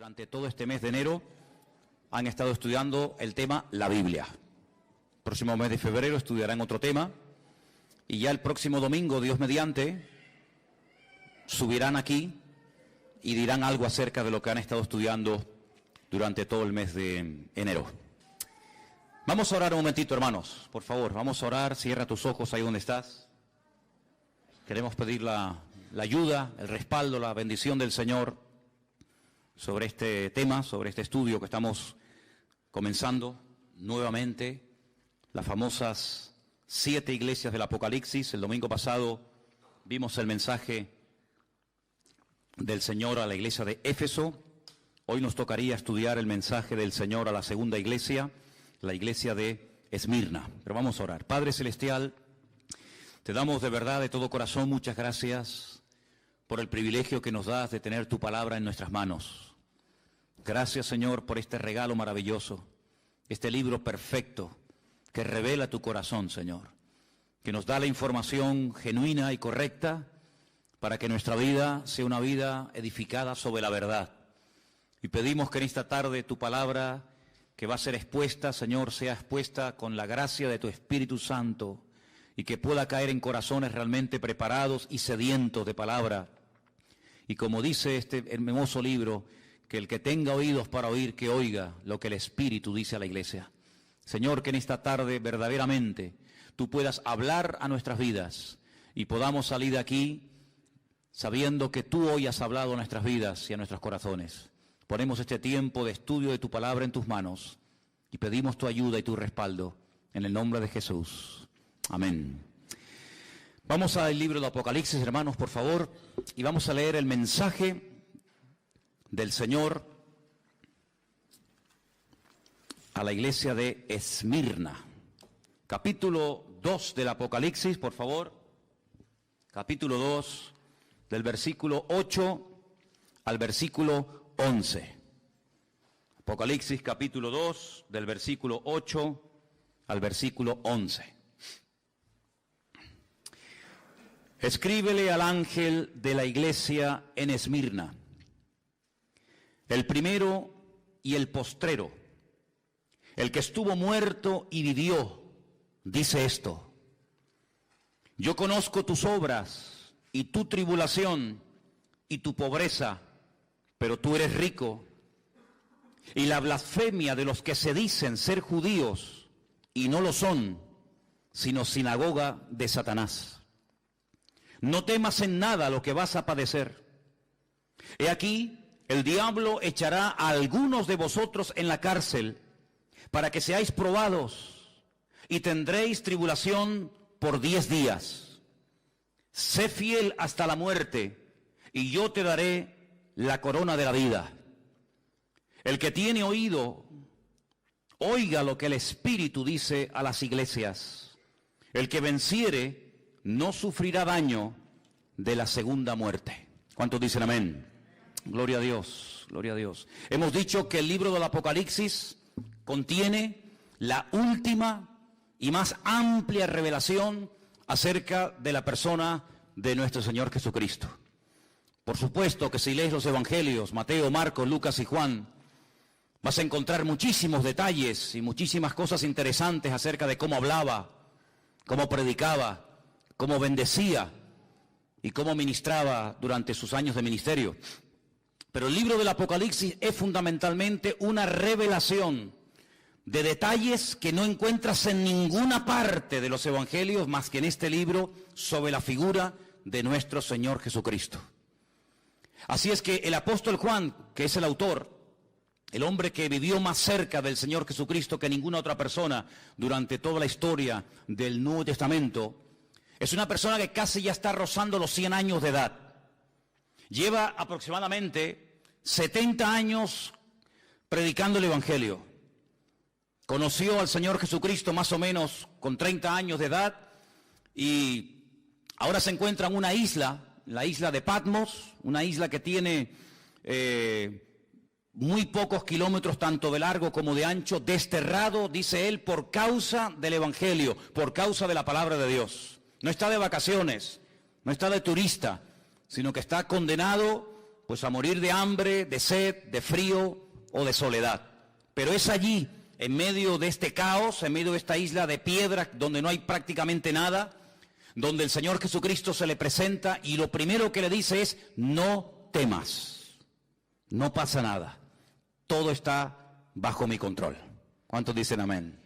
durante todo este mes de enero han estado estudiando el tema la Biblia. El próximo mes de febrero estudiarán otro tema y ya el próximo domingo, Dios mediante, subirán aquí y dirán algo acerca de lo que han estado estudiando durante todo el mes de enero. Vamos a orar un momentito, hermanos, por favor, vamos a orar. Cierra tus ojos ahí donde estás. Queremos pedir la ayuda, el respaldo, la bendición del Señor sobre este tema, sobre este estudio que estamos comenzando nuevamente, las famosas 7 iglesias del Apocalipsis. El domingo pasado vimos el mensaje del Señor a la iglesia de Éfeso. Hoy nos tocaría estudiar el mensaje del Señor a la segunda iglesia, la iglesia de Esmirna. Pero vamos a orar. Padre Celestial, te damos de verdad, de todo corazón, muchas gracias por el privilegio que nos das de tener tu palabra en nuestras manos. Gracias, Señor, por este regalo maravilloso, este libro perfecto que revela tu corazón, Señor, que nos da la información genuina y correcta para que nuestra vida sea una vida edificada sobre la verdad. Y pedimos que en esta tarde tu palabra que va a ser expuesta, Señor, sea expuesta con la gracia de tu Espíritu Santo y que pueda caer en corazones realmente preparados y sedientos de palabra. Y como dice este hermoso libro, que el que tenga oídos para oír, que oiga lo que el Espíritu dice a la iglesia. Señor, que en esta tarde verdaderamente tú puedas hablar a nuestras vidas y podamos salir de aquí sabiendo que tú hoy has hablado a nuestras vidas y a nuestros corazones. Ponemos este tiempo de estudio de tu palabra en tus manos y pedimos tu ayuda y tu respaldo en el nombre de Jesús. Amén. Vamos al libro del Apocalipsis, hermanos, por favor, y vamos a leer el mensaje del Señor a la iglesia de Esmirna. Capítulo 2 del Apocalipsis, por favor. Capítulo 2, del versículo 8 al versículo 11. Apocalipsis capítulo 2, del versículo 8 al versículo 11. Escríbele al ángel de la iglesia en Esmirna, el primero y el postrero, el que estuvo muerto y vivió, dice esto: yo conozco tus obras y tu tribulación y tu pobreza, pero tú eres rico, y la blasfemia de los que se dicen ser judíos y no lo son, sino sinagoga de Satanás. No temas en nada lo que vas a padecer. He aquí, el diablo echará a algunos de vosotros en la cárcel para que seáis probados y tendréis tribulación por 10 días. Sé fiel hasta la muerte y yo te daré la corona de la vida. El que tiene oído, oiga lo que el Espíritu dice a las iglesias. El que venciere no sufrirá daño de la segunda muerte. ¿Cuántos dicen amén? Gloria a Dios, gloria a Dios. Hemos dicho que el libro del Apocalipsis contiene la última y más amplia revelación acerca de la persona de nuestro Señor Jesucristo. Por supuesto que si lees los evangelios, Mateo, Marcos, Lucas y Juan, vas a encontrar muchísimos detalles y muchísimas cosas interesantes acerca de cómo hablaba, cómo predicaba, cómo bendecía y cómo ministraba durante sus años de ministerio. Pero el libro del Apocalipsis es fundamentalmente una revelación de detalles que no encuentras en ninguna parte de los evangelios más que en este libro sobre la figura de nuestro Señor Jesucristo. Así es que el apóstol Juan, que es el autor, el hombre que vivió más cerca del Señor Jesucristo que ninguna otra persona durante toda la historia del Nuevo Testamento, es una persona que casi ya está rozando los 100 años de edad. Lleva aproximadamente 70 años predicando el Evangelio. Conoció al Señor Jesucristo más o menos con 30 años de edad y ahora se encuentra en una isla, la isla de Patmos, una isla que tiene muy pocos kilómetros tanto de largo como de ancho, desterrado, dice él, por causa del Evangelio, por causa de la palabra de Dios. No está de vacaciones, no está de turista, sino que está condenado pues a morir de hambre, de sed, de frío o de soledad. Pero es allí, en medio de este caos, en medio de esta isla de piedra donde no hay prácticamente nada, donde el Señor Jesucristo se le presenta y lo primero que le dice es: no temas, no pasa nada, todo está bajo mi control. ¿Cuántos dicen amén?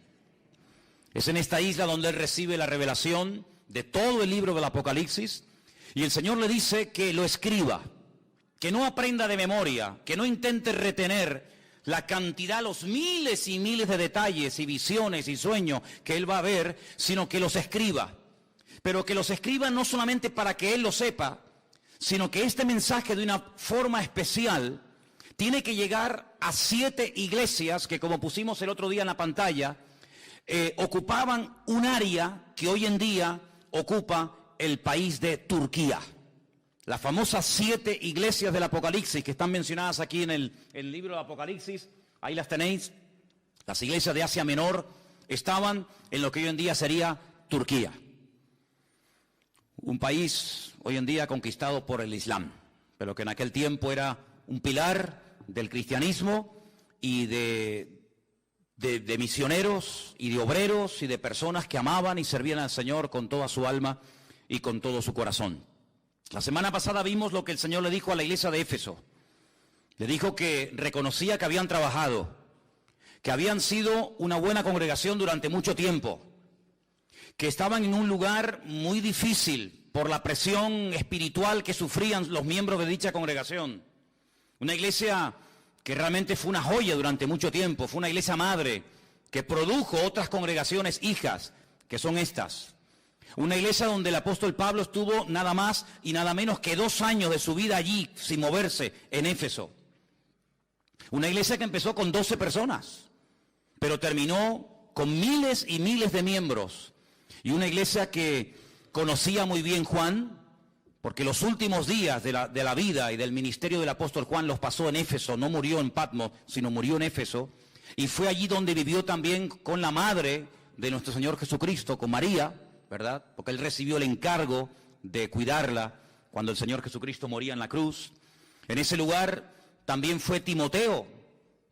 Es en esta isla donde él recibe la revelación de todo el libro del Apocalipsis, y el Señor le dice que lo escriba, que no aprenda de memoria, que no intente retener la cantidad, los miles y miles de detalles y visiones y sueños que él va a ver, sino que los escriba. Pero que los escriba no solamente para que él lo sepa, sino que este mensaje de una forma especial tiene que llegar a 7 iglesias que, como pusimos el otro día en la pantalla, ocupaban un área que hoy en día ocupa el país de Turquía. Las famosas 7 iglesias del Apocalipsis que están mencionadas aquí en el libro del Apocalipsis, ahí las tenéis. Las iglesias de Asia Menor estaban en lo que hoy en día sería Turquía. Un país hoy en día conquistado por el Islam, pero que en aquel tiempo era un pilar del cristianismo y de misioneros y de obreros y de personas que amaban y servían al Señor con toda su alma y con todo su corazón. La semana pasada vimos lo que el Señor le dijo a la iglesia de Éfeso. Le dijo que reconocía que habían trabajado, que habían sido una buena congregación durante mucho tiempo, que estaban en un lugar muy difícil por la presión espiritual que sufrían los miembros de dicha congregación. Una iglesia que realmente fue una joya durante mucho tiempo, fue una iglesia madre que produjo otras congregaciones hijas, que son estas. Una iglesia donde el apóstol Pablo estuvo nada más y nada menos que 2 años de su vida allí, sin moverse, en Éfeso. Una iglesia que empezó con 12 personas, pero terminó con miles y miles de miembros. Y una iglesia que conocía muy bien Juan, porque los últimos días de la vida y del ministerio del apóstol Juan los pasó en Éfeso. No murió en Patmos, sino murió en Éfeso. Y fue allí donde vivió también con la madre de nuestro Señor Jesucristo, con María, ¿verdad? Porque él recibió el encargo de cuidarla cuando el Señor Jesucristo moría en la cruz. En ese lugar también fue Timoteo,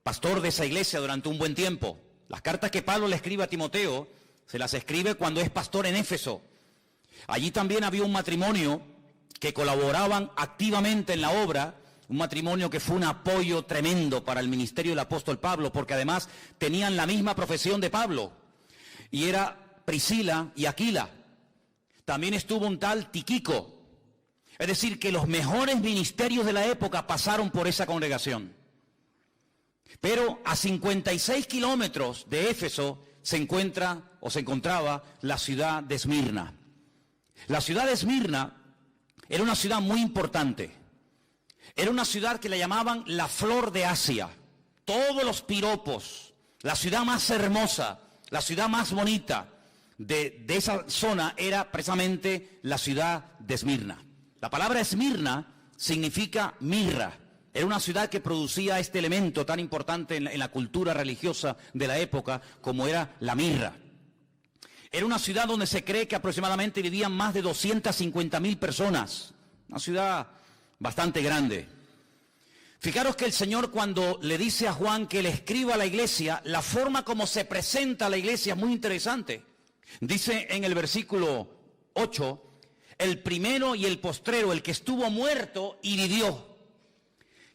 pastor de esa iglesia durante un buen tiempo. Las cartas que Pablo le escribe a Timoteo, se las escribe cuando es pastor en Éfeso. Allí también había un matrimonio que colaboraban activamente en la obra, un matrimonio que fue un apoyo tremendo para el ministerio del apóstol Pablo, porque además tenían la misma profesión de Pablo, y era Priscila y Aquila. También estuvo un tal Tíquico. Es decir, que los mejores ministerios de la época pasaron por esa congregación. Pero a 56 kilómetros de Éfeso se encontraba la ciudad de Esmirna. La ciudad de Esmirna era una ciudad muy importante. Era una ciudad que le llamaban la flor de Asia. Todos los piropos, la ciudad más hermosa, la ciudad más bonita de esa zona era precisamente la ciudad de Esmirna. La palabra Esmirna significa mirra. Era una ciudad que producía este elemento tan importante en la cultura religiosa de la época como era la mirra. Era una ciudad donde se cree que aproximadamente vivían más de 250.000 personas. Una ciudad bastante grande. Fijaros que el Señor, cuando le dice a Juan que le escriba a la iglesia, la forma como se presenta a la iglesia es muy interesante. Dice en el versículo 8, el primero y el postrero, el que estuvo muerto y vivió.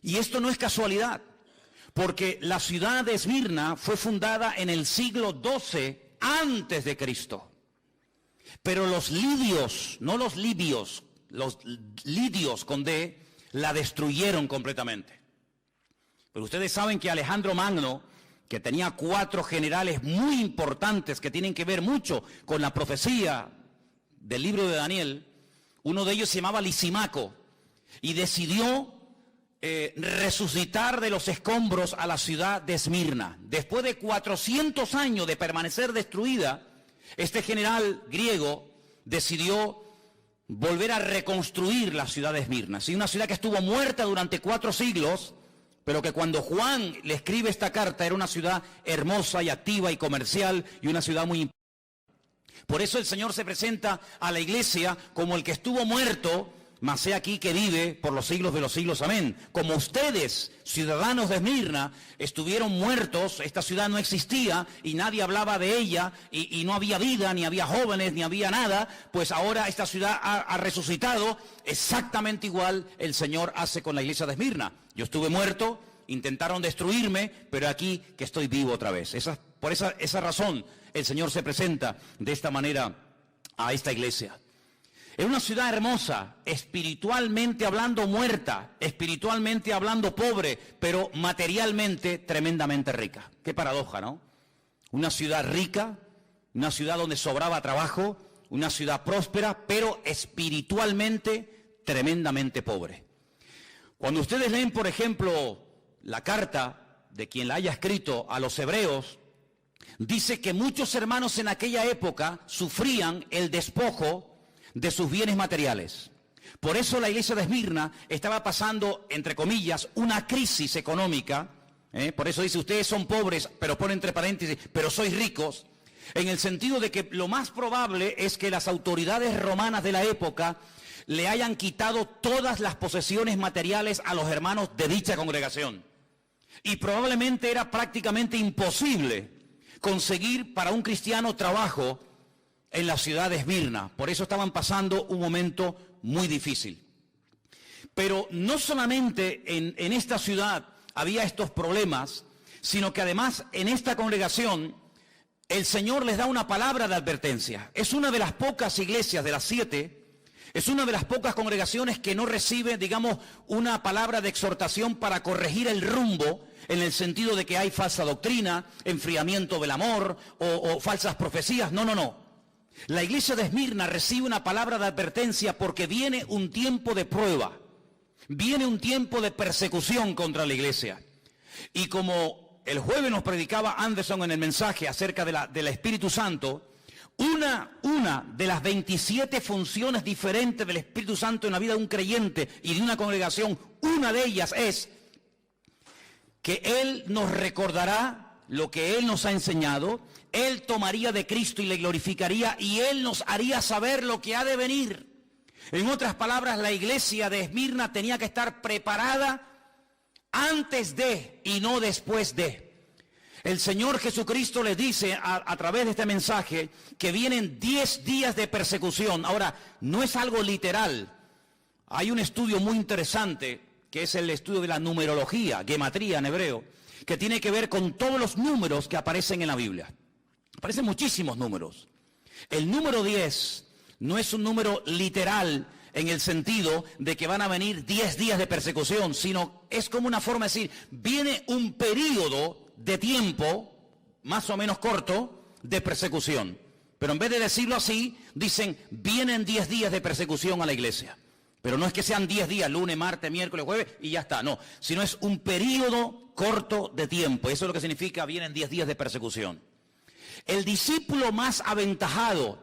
Y esto no es casualidad, porque la ciudad de Esmirna fue fundada en el siglo XII antes de Cristo. Pero los lidios, no los libios, los lidios con D, la destruyeron completamente. Pero ustedes saben que Alejandro Magno, que tenía 4 generales muy importantes que tienen que ver mucho con la profecía del libro de Daniel, uno de ellos se llamaba Lisimaco, y decidió resucitar de los escombros a la ciudad de Esmirna. Después de 400 años de permanecer destruida, este general griego decidió volver a reconstruir la ciudad de Esmirna. ¿Sí? Una ciudad que estuvo muerta durante 4 siglos, pero que cuando Juan le escribe esta carta era una ciudad hermosa y activa y comercial y una ciudad muy importante. Por eso el Señor se presenta a la iglesia como el que estuvo muerto, mas he aquí que vive por los siglos de los siglos, amén. Como ustedes, ciudadanos de Esmirna, estuvieron muertos, esta ciudad no existía y nadie hablaba de ella y no había vida, ni había jóvenes, ni había nada, pues ahora esta ciudad ha resucitado. Exactamente igual el Señor hace con la iglesia de Esmirna. Yo estuve muerto, intentaron destruirme, pero aquí que estoy vivo otra vez. Por esa razón el Señor se presenta de esta manera a esta iglesia. Es una ciudad hermosa, espiritualmente hablando muerta, espiritualmente hablando pobre, pero materialmente tremendamente rica. Qué paradoja, ¿no? Una ciudad rica, una ciudad donde sobraba trabajo, una ciudad próspera, pero espiritualmente tremendamente pobre. Cuando ustedes leen, por ejemplo, la carta de quien la haya escrito a los hebreos, dice que muchos hermanos en aquella época sufrían el despojo de sus bienes materiales. Por eso la iglesia de Esmirna estaba pasando, entre comillas, una crisis económica. Por eso dice, ustedes son pobres, pero pone entre paréntesis, pero sois ricos, en el sentido de que lo más probable es que las autoridades romanas de la época le hayan quitado todas las posesiones materiales a los hermanos de dicha congregación. Y probablemente era prácticamente imposible conseguir para un cristiano trabajo en la ciudad de Esmirna. Por eso estaban pasando un momento muy difícil. Pero no solamente en esta ciudad había estos problemas, sino que además en esta congregación el Señor les da una palabra de advertencia. Es una de las pocas iglesias de las 7, es una de las pocas congregaciones que no recibe, digamos, una palabra de exhortación para corregir el rumbo, en el sentido de que hay falsa doctrina, enfriamiento del amor o falsas profecías. No. La iglesia de Esmirna recibe una palabra de advertencia porque viene un tiempo de prueba, viene un tiempo de persecución contra la iglesia. Y como el jueves nos predicaba Anderson en el mensaje acerca del Espíritu Santo, una de las 27 funciones diferentes del Espíritu Santo en la vida de un creyente y de una congregación, una de ellas es que Él nos recordará lo que Él nos ha enseñado, Él tomaría de Cristo y le glorificaría, y Él nos haría saber lo que ha de venir. En otras palabras, la iglesia de Esmirna tenía que estar preparada antes de y no después de. El Señor Jesucristo les dice a través de este mensaje que vienen 10 días de persecución. Ahora, no es algo literal. Hay un estudio muy interesante, que es el estudio de la numerología, gematría en hebreo, que tiene que ver con todos los números que aparecen en la Biblia. Aparecen muchísimos números. El número 10 no es un número literal en el sentido de que van a venir 10 días de persecución, sino es como una forma de decir, viene un periodo de tiempo, más o menos corto, de persecución. Pero en vez de decirlo así, dicen, vienen 10 días de persecución a la iglesia. Pero no es que sean 10 días, lunes, martes, miércoles, jueves, y ya está, no. Sino es un periodo corto de tiempo. Eso es lo que significa, vienen 10 días de persecución. El discípulo más aventajado,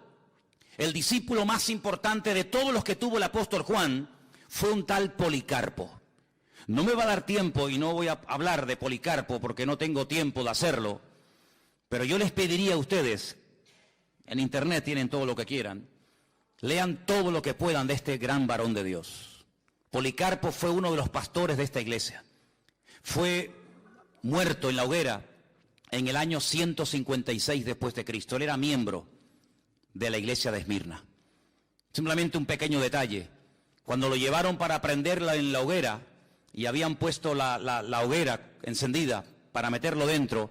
el discípulo más importante de todos los que tuvo el apóstol Juan, fue un tal Policarpo. No me va a dar tiempo y no voy a hablar de Policarpo porque no tengo tiempo de hacerlo, pero yo les pediría a ustedes, en internet tienen todo lo que quieran, lean todo lo que puedan de este gran varón de Dios. Policarpo fue uno de los pastores de esta iglesia. Fue muerto en la hoguera en el año 156 después de Cristo. Él era miembro de la iglesia de Esmirna. Simplemente un pequeño detalle. Cuando lo llevaron para prenderla en la hoguera y habían puesto la hoguera encendida para meterlo dentro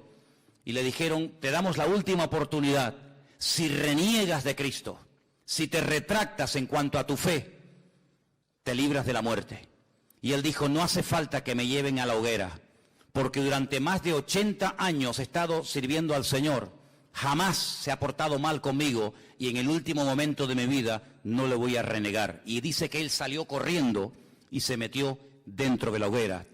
y le dijeron, te damos la última oportunidad. Si reniegas de Cristo, si te retractas en cuanto a tu fe, te libras de la muerte. Y él dijo, no hace falta que me lleven a la hoguera, porque durante más de 80 años he estado sirviendo al Señor, jamás se ha portado mal conmigo y en el último momento de mi vida no le voy a renegar. Y dice que él salió corriendo y se metió dentro de la hoguera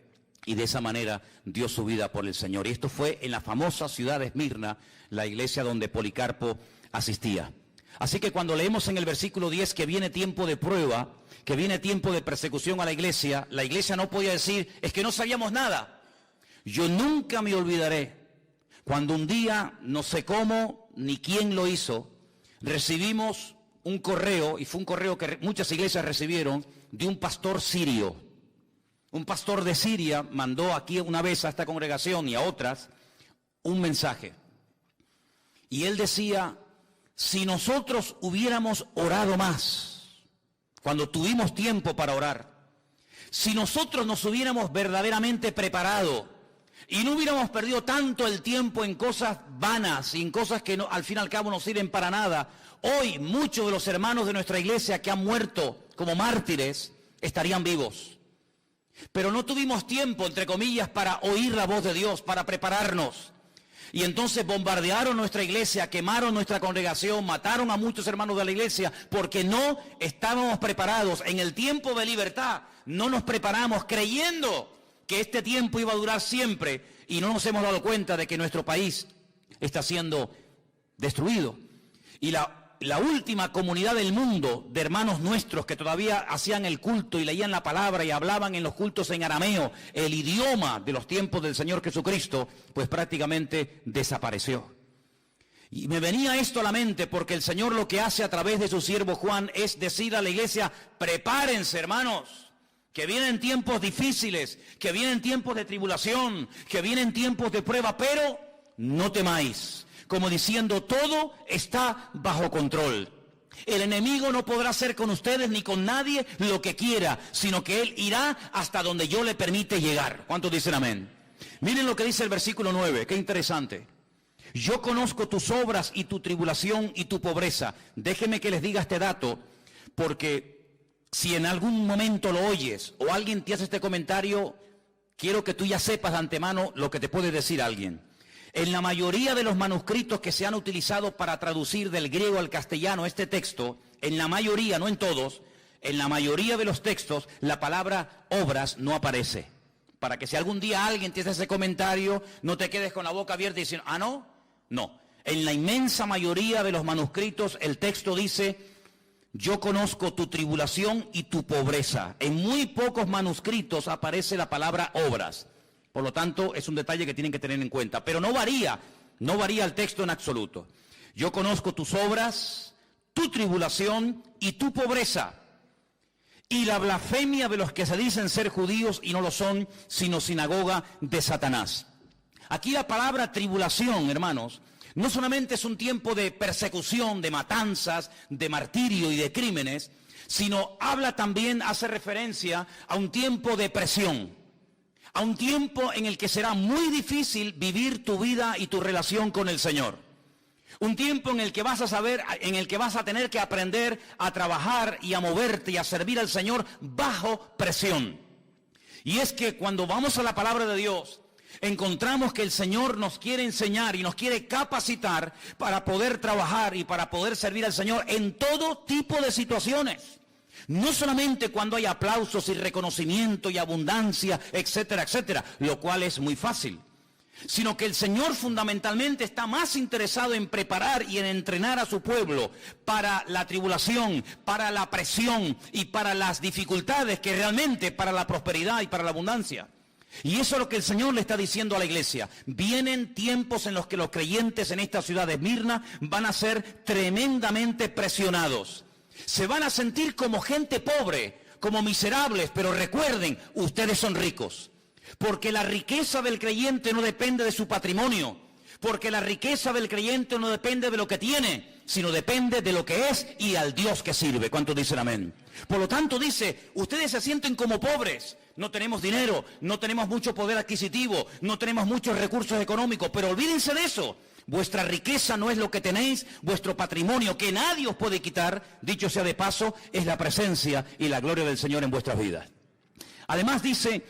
y de esa manera dio su vida por el Señor. Y esto fue en la famosa ciudad de Esmirna, la iglesia donde Policarpo asistía. Así que cuando leemos en el versículo 10 que viene tiempo de prueba, que viene tiempo de persecución a la iglesia no podía decir, es que no sabíamos nada. Yo nunca me olvidaré cuando un día, no sé cómo ni quién lo hizo, recibimos un correo, y fue un correo que muchas iglesias recibieron, de un pastor sirio. Un pastor de Siria mandó aquí una vez a esta congregación y a otras un mensaje. Y él decía, si nosotros hubiéramos orado más, cuando tuvimos tiempo para orar, si nosotros nos hubiéramos verdaderamente preparado y no hubiéramos perdido tanto el tiempo en cosas vanas y en cosas que no, al fin y al cabo no sirven para nada, hoy muchos de los hermanos de nuestra iglesia que han muerto como mártires estarían vivos. Pero no tuvimos tiempo, entre comillas, para oír la voz de Dios, para prepararnos. Y entonces bombardearon nuestra iglesia, quemaron nuestra congregación, mataron a muchos hermanos de la iglesia, porque no estábamos preparados. En el tiempo de libertad no nos preparamos creyendo que este tiempo iba a durar siempre, y no nos hemos dado cuenta de que nuestro país está siendo destruido. Y la última comunidad del mundo de hermanos nuestros que todavía hacían el culto y leían la palabra y hablaban en los cultos en arameo, el idioma de los tiempos del Señor Jesucristo, pues prácticamente desapareció. Y me venía esto a la mente porque el Señor lo que hace a través de su siervo Juan es decir a la iglesia, prepárense hermanos, que vienen tiempos difíciles, que vienen tiempos de tribulación, que vienen tiempos de prueba, pero no temáis. Como diciendo, todo está bajo control. El enemigo no podrá hacer con ustedes ni con nadie lo que quiera, sino que él irá hasta donde yo le permite llegar. ¿Cuántos dicen amén? Miren lo que dice el versículo 9, qué interesante. Yo conozco tus obras y tu tribulación y tu pobreza. Déjenme que les diga este dato, porque si en algún momento lo oyes o alguien te hace este comentario, quiero que tú ya sepas de antemano lo que te puede decir alguien. En la mayoría de los manuscritos que se han utilizado para traducir del griego al castellano este texto, en la mayoría, no en todos, en la mayoría de los textos, la palabra obras no aparece. Para que si algún día alguien te hace ese comentario, no te quedes con la boca abierta y diciendo, no. No. En la inmensa mayoría de los manuscritos, el texto dice, yo conozco tu tribulación y tu pobreza. En muy pocos manuscritos aparece la palabra obras. Por lo tanto, es un detalle que tienen que tener en cuenta. Pero no varía el texto en absoluto. Yo conozco tus obras, tu tribulación y tu pobreza, y la blasfemia de los que se dicen ser judíos y no lo son, sino sinagoga de Satanás. Aquí la palabra tribulación, hermanos, no solamente es un tiempo de persecución, de matanzas, de martirio y de crímenes, sino habla también, hace referencia a un tiempo de presión. A un tiempo en el que será muy difícil vivir tu vida y tu relación con el Señor. Un tiempo en el que vas a tener que aprender a trabajar y a moverte y a servir al Señor bajo presión. Y es que cuando vamos a la palabra de Dios, encontramos que el Señor nos quiere enseñar y nos quiere capacitar para poder trabajar y para poder servir al Señor en todo tipo de situaciones. No solamente cuando hay aplausos y reconocimiento y abundancia, etcétera, etcétera, lo cual es muy fácil, sino que el Señor fundamentalmente está más interesado en preparar y en entrenar a su pueblo para la tribulación, para la presión y para las dificultades que realmente para la prosperidad y para la abundancia. Y eso es lo que el Señor le está diciendo a la iglesia. Vienen tiempos en los que los creyentes en esta ciudad de Esmirna van a ser tremendamente presionados. Se van a sentir como gente pobre, como miserables, pero recuerden, ustedes son ricos. Porque la riqueza del creyente no depende de su patrimonio, porque la riqueza del creyente no depende de lo que tiene, sino depende de lo que es y al Dios que sirve. ¿Cuántos dicen amén? Por lo tanto dice, ustedes se sienten como pobres, no tenemos dinero, no tenemos mucho poder adquisitivo, no tenemos muchos recursos económicos, pero olvídense de eso. Vuestra riqueza no es lo que tenéis, vuestro patrimonio que nadie os puede quitar, dicho sea de paso, es la presencia y la gloria del Señor en vuestras vidas. Además dice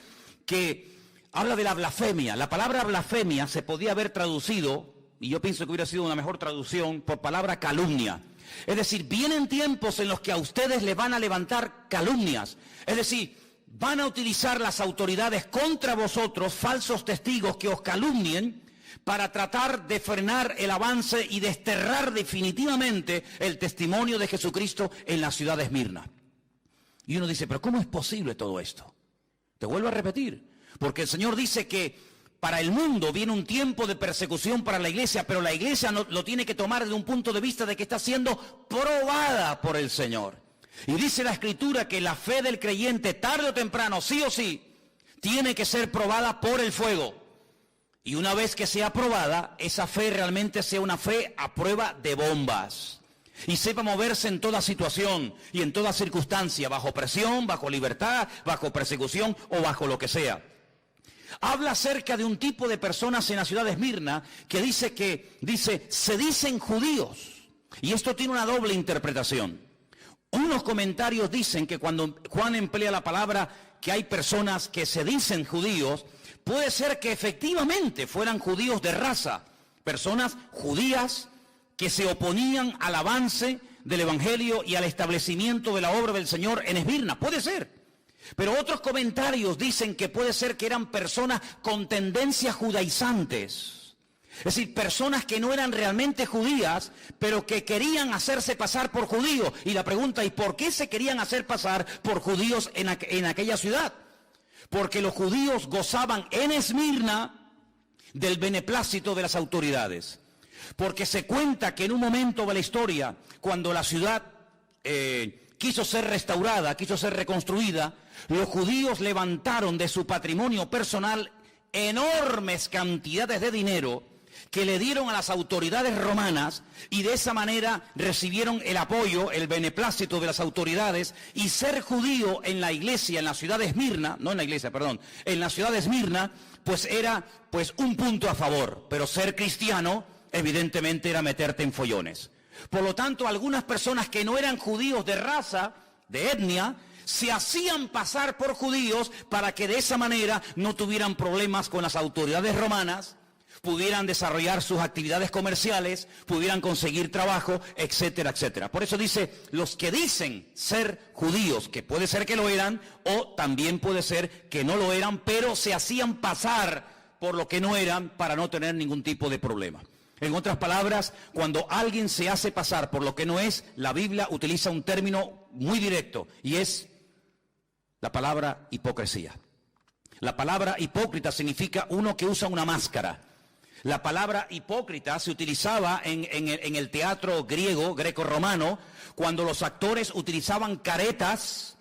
que habla de la blasfemia. La palabra blasfemia se podía haber traducido, y yo pienso que hubiera sido una mejor traducción, por palabra calumnia. Es decir, vienen tiempos en los que a ustedes les van a levantar calumnias. Es decir, van a utilizar las autoridades contra vosotros, falsos testigos que os calumnien, para tratar de frenar el avance y desterrar definitivamente el testimonio de Jesucristo en la ciudad de Esmirna. Y uno dice, pero ¿cómo es posible todo esto? Te vuelvo a repetir, porque el Señor dice que para el mundo viene un tiempo de persecución para la iglesia, pero la iglesia lo tiene que tomar desde un punto de vista de que está siendo probada por el Señor. Y dice la Escritura que la fe del creyente, tarde o temprano, sí o sí, tiene que ser probada por el fuego. Y una vez que sea probada, esa fe realmente sea una fe a prueba de bombas. Y sepa moverse en toda situación y en toda circunstancia, bajo presión, bajo libertad, bajo persecución o bajo lo que sea. Habla acerca de un tipo de personas en la ciudad de Esmirna que dice, se dicen judíos. Y esto tiene una doble interpretación. Unos comentarios dicen que cuando Juan emplea la palabra que hay personas que se dicen judíos, puede ser que efectivamente fueran judíos de raza, personas judías que se oponían al avance del Evangelio y al establecimiento de la obra del Señor en Esmirna. Puede ser. Pero otros comentarios dicen que puede ser que eran personas con tendencias judaizantes. Es decir, personas que no eran realmente judías, pero que querían hacerse pasar por judíos. Y la pregunta es, ¿por qué se querían hacer pasar por judíos en aquella ciudad? Porque los judíos gozaban en Esmirna del beneplácito de las autoridades. Porque se cuenta que en un momento de la historia, cuando la ciudad quiso ser restaurada, quiso ser reconstruida, los judíos levantaron de su patrimonio personal enormes cantidades de dinero que le dieron a las autoridades romanas y de esa manera recibieron el apoyo, el beneplácito de las autoridades, y ser judío en la iglesia, en la ciudad de Esmirna, no en la iglesia, perdón, en la ciudad de Esmirna, pues era un punto a favor, pero ser cristiano evidentemente era meterte en follones. Por lo tanto, algunas personas que no eran judíos de raza, de etnia, se hacían pasar por judíos para que de esa manera no tuvieran problemas con las autoridades romanas, pudieran desarrollar sus actividades comerciales, pudieran conseguir trabajo, etcétera, etcétera. Por eso dice, los que dicen ser judíos, que puede ser que lo eran, o también puede ser que no lo eran, pero se hacían pasar por lo que no eran para no tener ningún tipo de problema. En otras palabras, cuando alguien se hace pasar por lo que no es, la Biblia utiliza un término muy directo, y es la palabra hipocresía. La palabra hipócrita significa uno que usa una máscara. La palabra hipócrita se utilizaba en el teatro griego, greco-romano, cuando los actores utilizaban caretas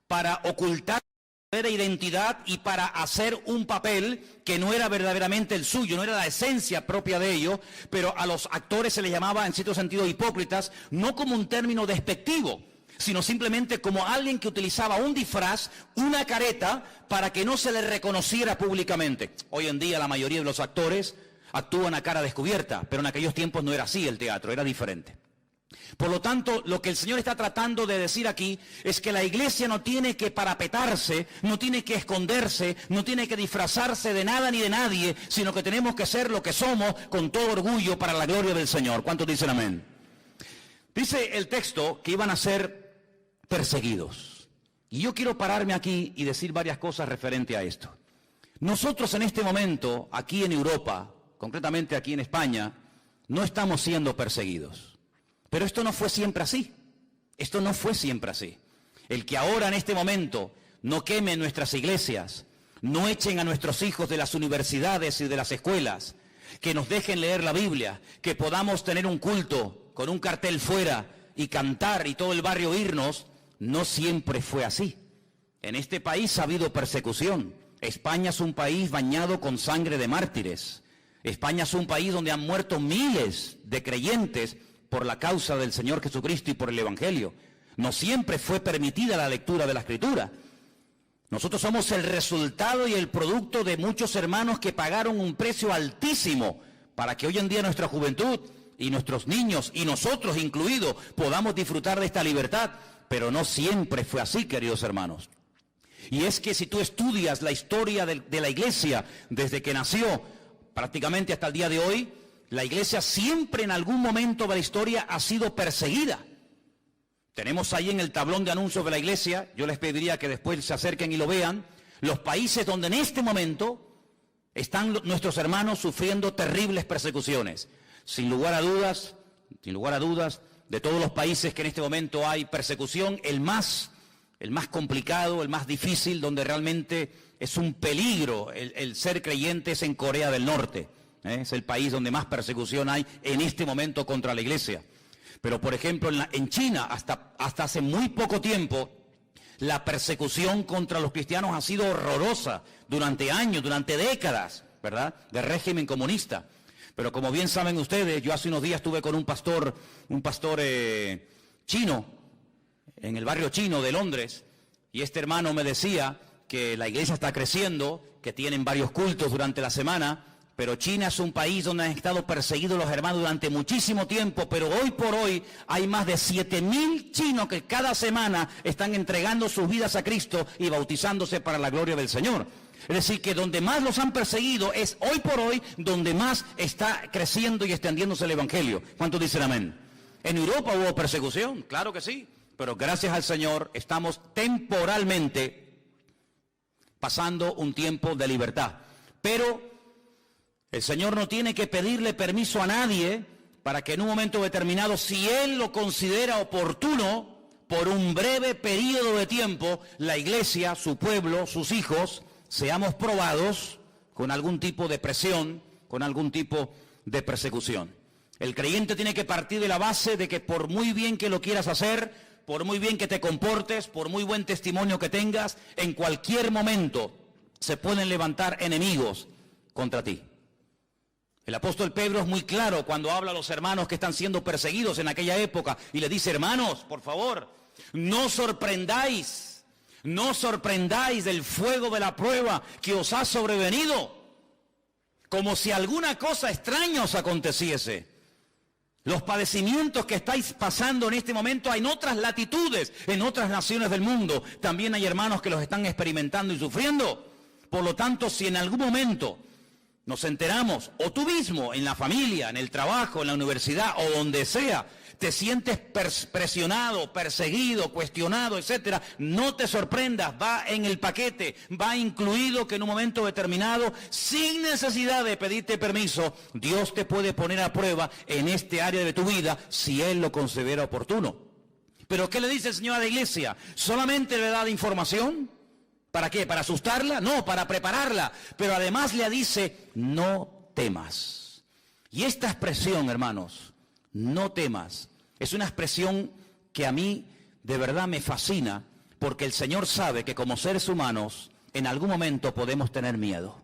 para ocultar su verdadera identidad y para hacer un papel que no era verdaderamente el suyo, no era la esencia propia de ello, pero a los actores se les llamaba en cierto sentido hipócritas, no como un término despectivo, sino simplemente como alguien que utilizaba un disfraz, una careta, para que no se le reconociera públicamente. Hoy en día la mayoría de los actores actúan a cara descubierta, pero en aquellos tiempos no era así el teatro, era diferente. Por lo tanto, lo que el Señor está tratando de decir aquí es que la iglesia no tiene que parapetarse, no tiene que esconderse, no tiene que disfrazarse de nada ni de nadie, sino que tenemos que ser lo que somos con todo orgullo para la gloria del Señor. ¿Cuántos dicen amén? Dice el texto que iban a ser perseguidos. Y yo quiero pararme aquí y decir varias cosas referente a esto. Nosotros en este momento, aquí en Europa, concretamente aquí en España, no estamos siendo perseguidos. Pero esto no fue siempre así. Esto no fue siempre así. El que ahora en este momento no quemen nuestras iglesias, no echen a nuestros hijos de las universidades y de las escuelas, que nos dejen leer la Biblia, que podamos tener un culto con un cartel fuera y cantar y todo el barrio irnos, no siempre fue así. En este país ha habido persecución. España es un país bañado con sangre de mártires. España es un país donde han muerto miles de creyentes por la causa del Señor Jesucristo y por el Evangelio. No siempre fue permitida la lectura de la Escritura. Nosotros somos el resultado y el producto de muchos hermanos que pagaron un precio altísimo para que hoy en día nuestra juventud y nuestros niños, y nosotros incluidos, podamos disfrutar de esta libertad. Pero no siempre fue así, queridos hermanos. Y es que si tú estudias la historia de la iglesia desde que nació prácticamente hasta el día de hoy, la iglesia siempre en algún momento de la historia ha sido perseguida. Tenemos ahí en el tablón de anuncios de la iglesia, yo les pediría que después se acerquen y lo vean, los países donde en este momento están nuestros hermanos sufriendo terribles persecuciones. Sin lugar a dudas, de todos los países que en este momento hay persecución, el más el más complicado, el más difícil, donde realmente es un peligro el ser creyente, es en Corea del Norte. Es el país donde más persecución hay en este momento contra la iglesia. Pero, por ejemplo, en China, hasta hace muy poco tiempo, la persecución contra los cristianos ha sido horrorosa durante años, durante décadas, ¿verdad?, del régimen comunista. Pero como bien saben ustedes, yo hace unos días estuve con un pastor chino, en el barrio chino de Londres, y este hermano me decía que la iglesia está creciendo, que tienen varios cultos durante la semana, pero China es un país donde han estado perseguidos los hermanos durante muchísimo tiempo, pero hoy por hoy hay más de 7,000 chinos que cada semana están entregando sus vidas a Cristo y bautizándose para la gloria del Señor. Es decir, que donde más los han perseguido es hoy por hoy donde más está creciendo y extendiéndose el Evangelio. ¿Cuántos dicen amén? ¿En Europa hubo persecución? Claro que sí, pero gracias al Señor estamos temporalmente pasando un tiempo de libertad. Pero el Señor no tiene que pedirle permiso a nadie para que en un momento determinado, si Él lo considera oportuno, por un breve periodo de tiempo, la iglesia, su pueblo, sus hijos, seamos probados con algún tipo de presión, con algún tipo de persecución. El creyente tiene que partir de la base de que por muy bien que lo quieras hacer, por muy bien que te comportes, por muy buen testimonio que tengas, en cualquier momento se pueden levantar enemigos contra ti. El apóstol Pedro es muy claro cuando habla a los hermanos que están siendo perseguidos en aquella época y le dice: hermanos, por favor, no sorprendáis del fuego de la prueba que os ha sobrevenido, como si alguna cosa extraña os aconteciese. Los padecimientos que estáis pasando en este momento en otras latitudes, en otras naciones del mundo, también hay hermanos que los están experimentando y sufriendo. Por lo tanto, si en algún momento nos enteramos, o tú mismo, en la familia, en el trabajo, en la universidad, o donde sea, te sientes presionado, perseguido, cuestionado, etcétera, no te sorprendas, va en el paquete, va incluido que en un momento determinado, sin necesidad de pedirte permiso, Dios te puede poner a prueba en este área de tu vida si Él lo considera oportuno. ¿Pero qué le dice el Señor a la iglesia? ¿Solamente le da la información? ¿Para qué? ¿Para asustarla? No, para prepararla. Pero además le dice: no temas. Y esta expresión, hermanos, no temas, es una expresión que a mí de verdad me fascina, porque el Señor sabe que como seres humanos en algún momento podemos tener miedo.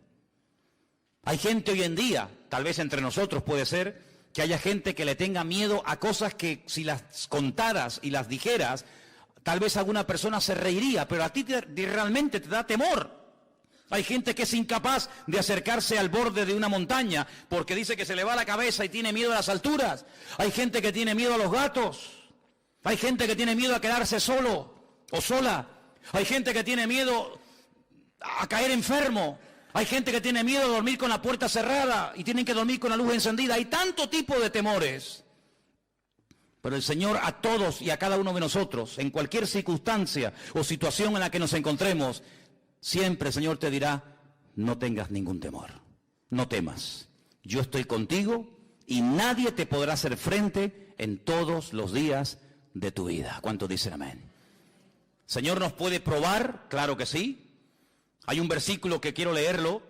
Hay gente hoy en día, tal vez entre nosotros puede ser, que haya gente que le tenga miedo a cosas que si las contaras y las dijeras, tal vez alguna persona se reiría, pero a ti realmente te da temor. Hay gente que es incapaz de acercarse al borde de una montaña porque dice que se le va la cabeza y tiene miedo a las alturas. Hay gente que tiene miedo a los gatos. Hay gente que tiene miedo a quedarse solo o sola. Hay gente que tiene miedo a caer enfermo. Hay gente que tiene miedo a dormir con la puerta cerrada y tienen que dormir con la luz encendida. Hay tanto tipo de temores. Pero el Señor a todos y a cada uno de nosotros, en cualquier circunstancia o situación en la que nos encontremos, siempre el Señor te dirá: no tengas ningún temor, no temas. Yo estoy contigo y nadie te podrá hacer frente en todos los días de tu vida. ¿Cuántos dicen amén? ¿Señor nos puede probar? Claro que sí. Hay un versículo que quiero leerlo,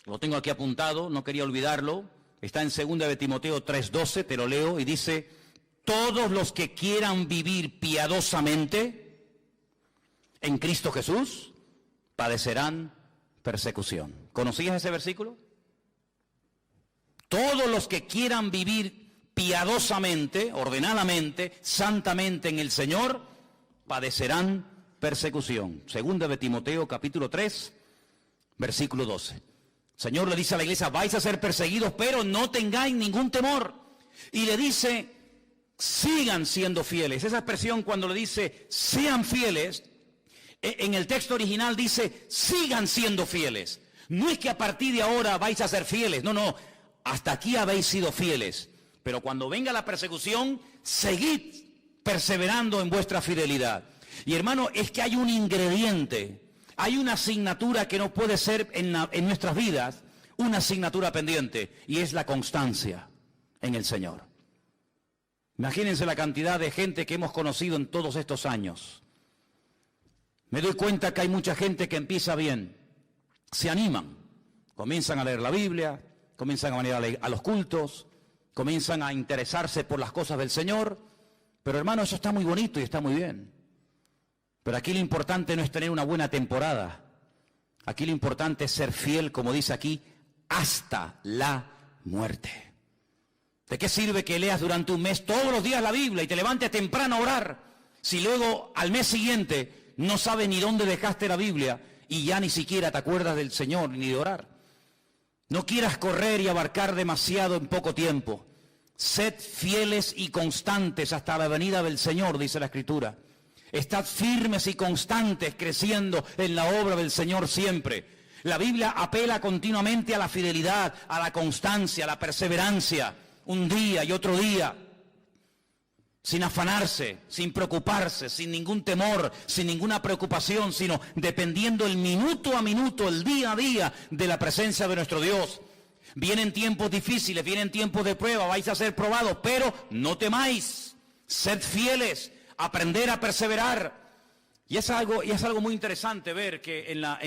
lo tengo aquí apuntado, no quería olvidarlo. Está en 2 de Timoteo 3:12, te lo leo y dice: todos los que quieran vivir piadosamente en Cristo Jesús padecerán persecución. ¿Conocías ese versículo? Todos los que quieran vivir piadosamente, ordenadamente, santamente en el Señor, padecerán persecución. 2 de Timoteo capítulo 3, versículo 12. El Señor le dice a la iglesia: vais a ser perseguidos, pero no tengáis ningún temor. Y le dice: sigan siendo fieles. Esa expresión cuando le dice sean fieles, en el texto original dice sigan siendo fieles. No es que a partir de ahora vais a ser fieles, no, hasta aquí habéis sido fieles. Pero cuando venga la persecución, seguid perseverando en vuestra fidelidad. Y hermano, es que hay un ingrediente, hay una asignatura que no puede ser en nuestras vidas, una asignatura pendiente, y es la constancia en el Señor. Imagínense la cantidad de gente que hemos conocido en todos estos años. Me doy cuenta que hay mucha gente que empieza bien, se animan, comienzan a leer la Biblia, comienzan a venir a los cultos, comienzan a interesarse por las cosas del Señor, pero hermano, eso está muy bonito y está muy bien. Pero aquí lo importante no es tener una buena temporada, aquí lo importante es ser fiel, como dice aquí, hasta la muerte. ¿De qué sirve que leas durante un mes todos los días la Biblia y te levantes temprano a orar, si luego al mes siguiente no sabes ni dónde dejaste la Biblia y ya ni siquiera te acuerdas del Señor ni de orar? No quieras correr y abarcar demasiado en poco tiempo. Sed fieles y constantes hasta la venida del Señor, dice la Escritura. Estad firmes y constantes creciendo en la obra del Señor siempre. La Biblia apela continuamente a la fidelidad, a la constancia, a la perseverancia, un día y otro día, sin afanarse, sin preocuparse, sin ningún temor, sin ninguna preocupación, sino dependiendo el minuto a minuto, el día a día de la presencia de nuestro Dios. Vienen tiempos difíciles, vienen tiempos de prueba, vais a ser probados, pero no temáis, sed fieles, aprender a perseverar. Y es algo muy interesante ver que en la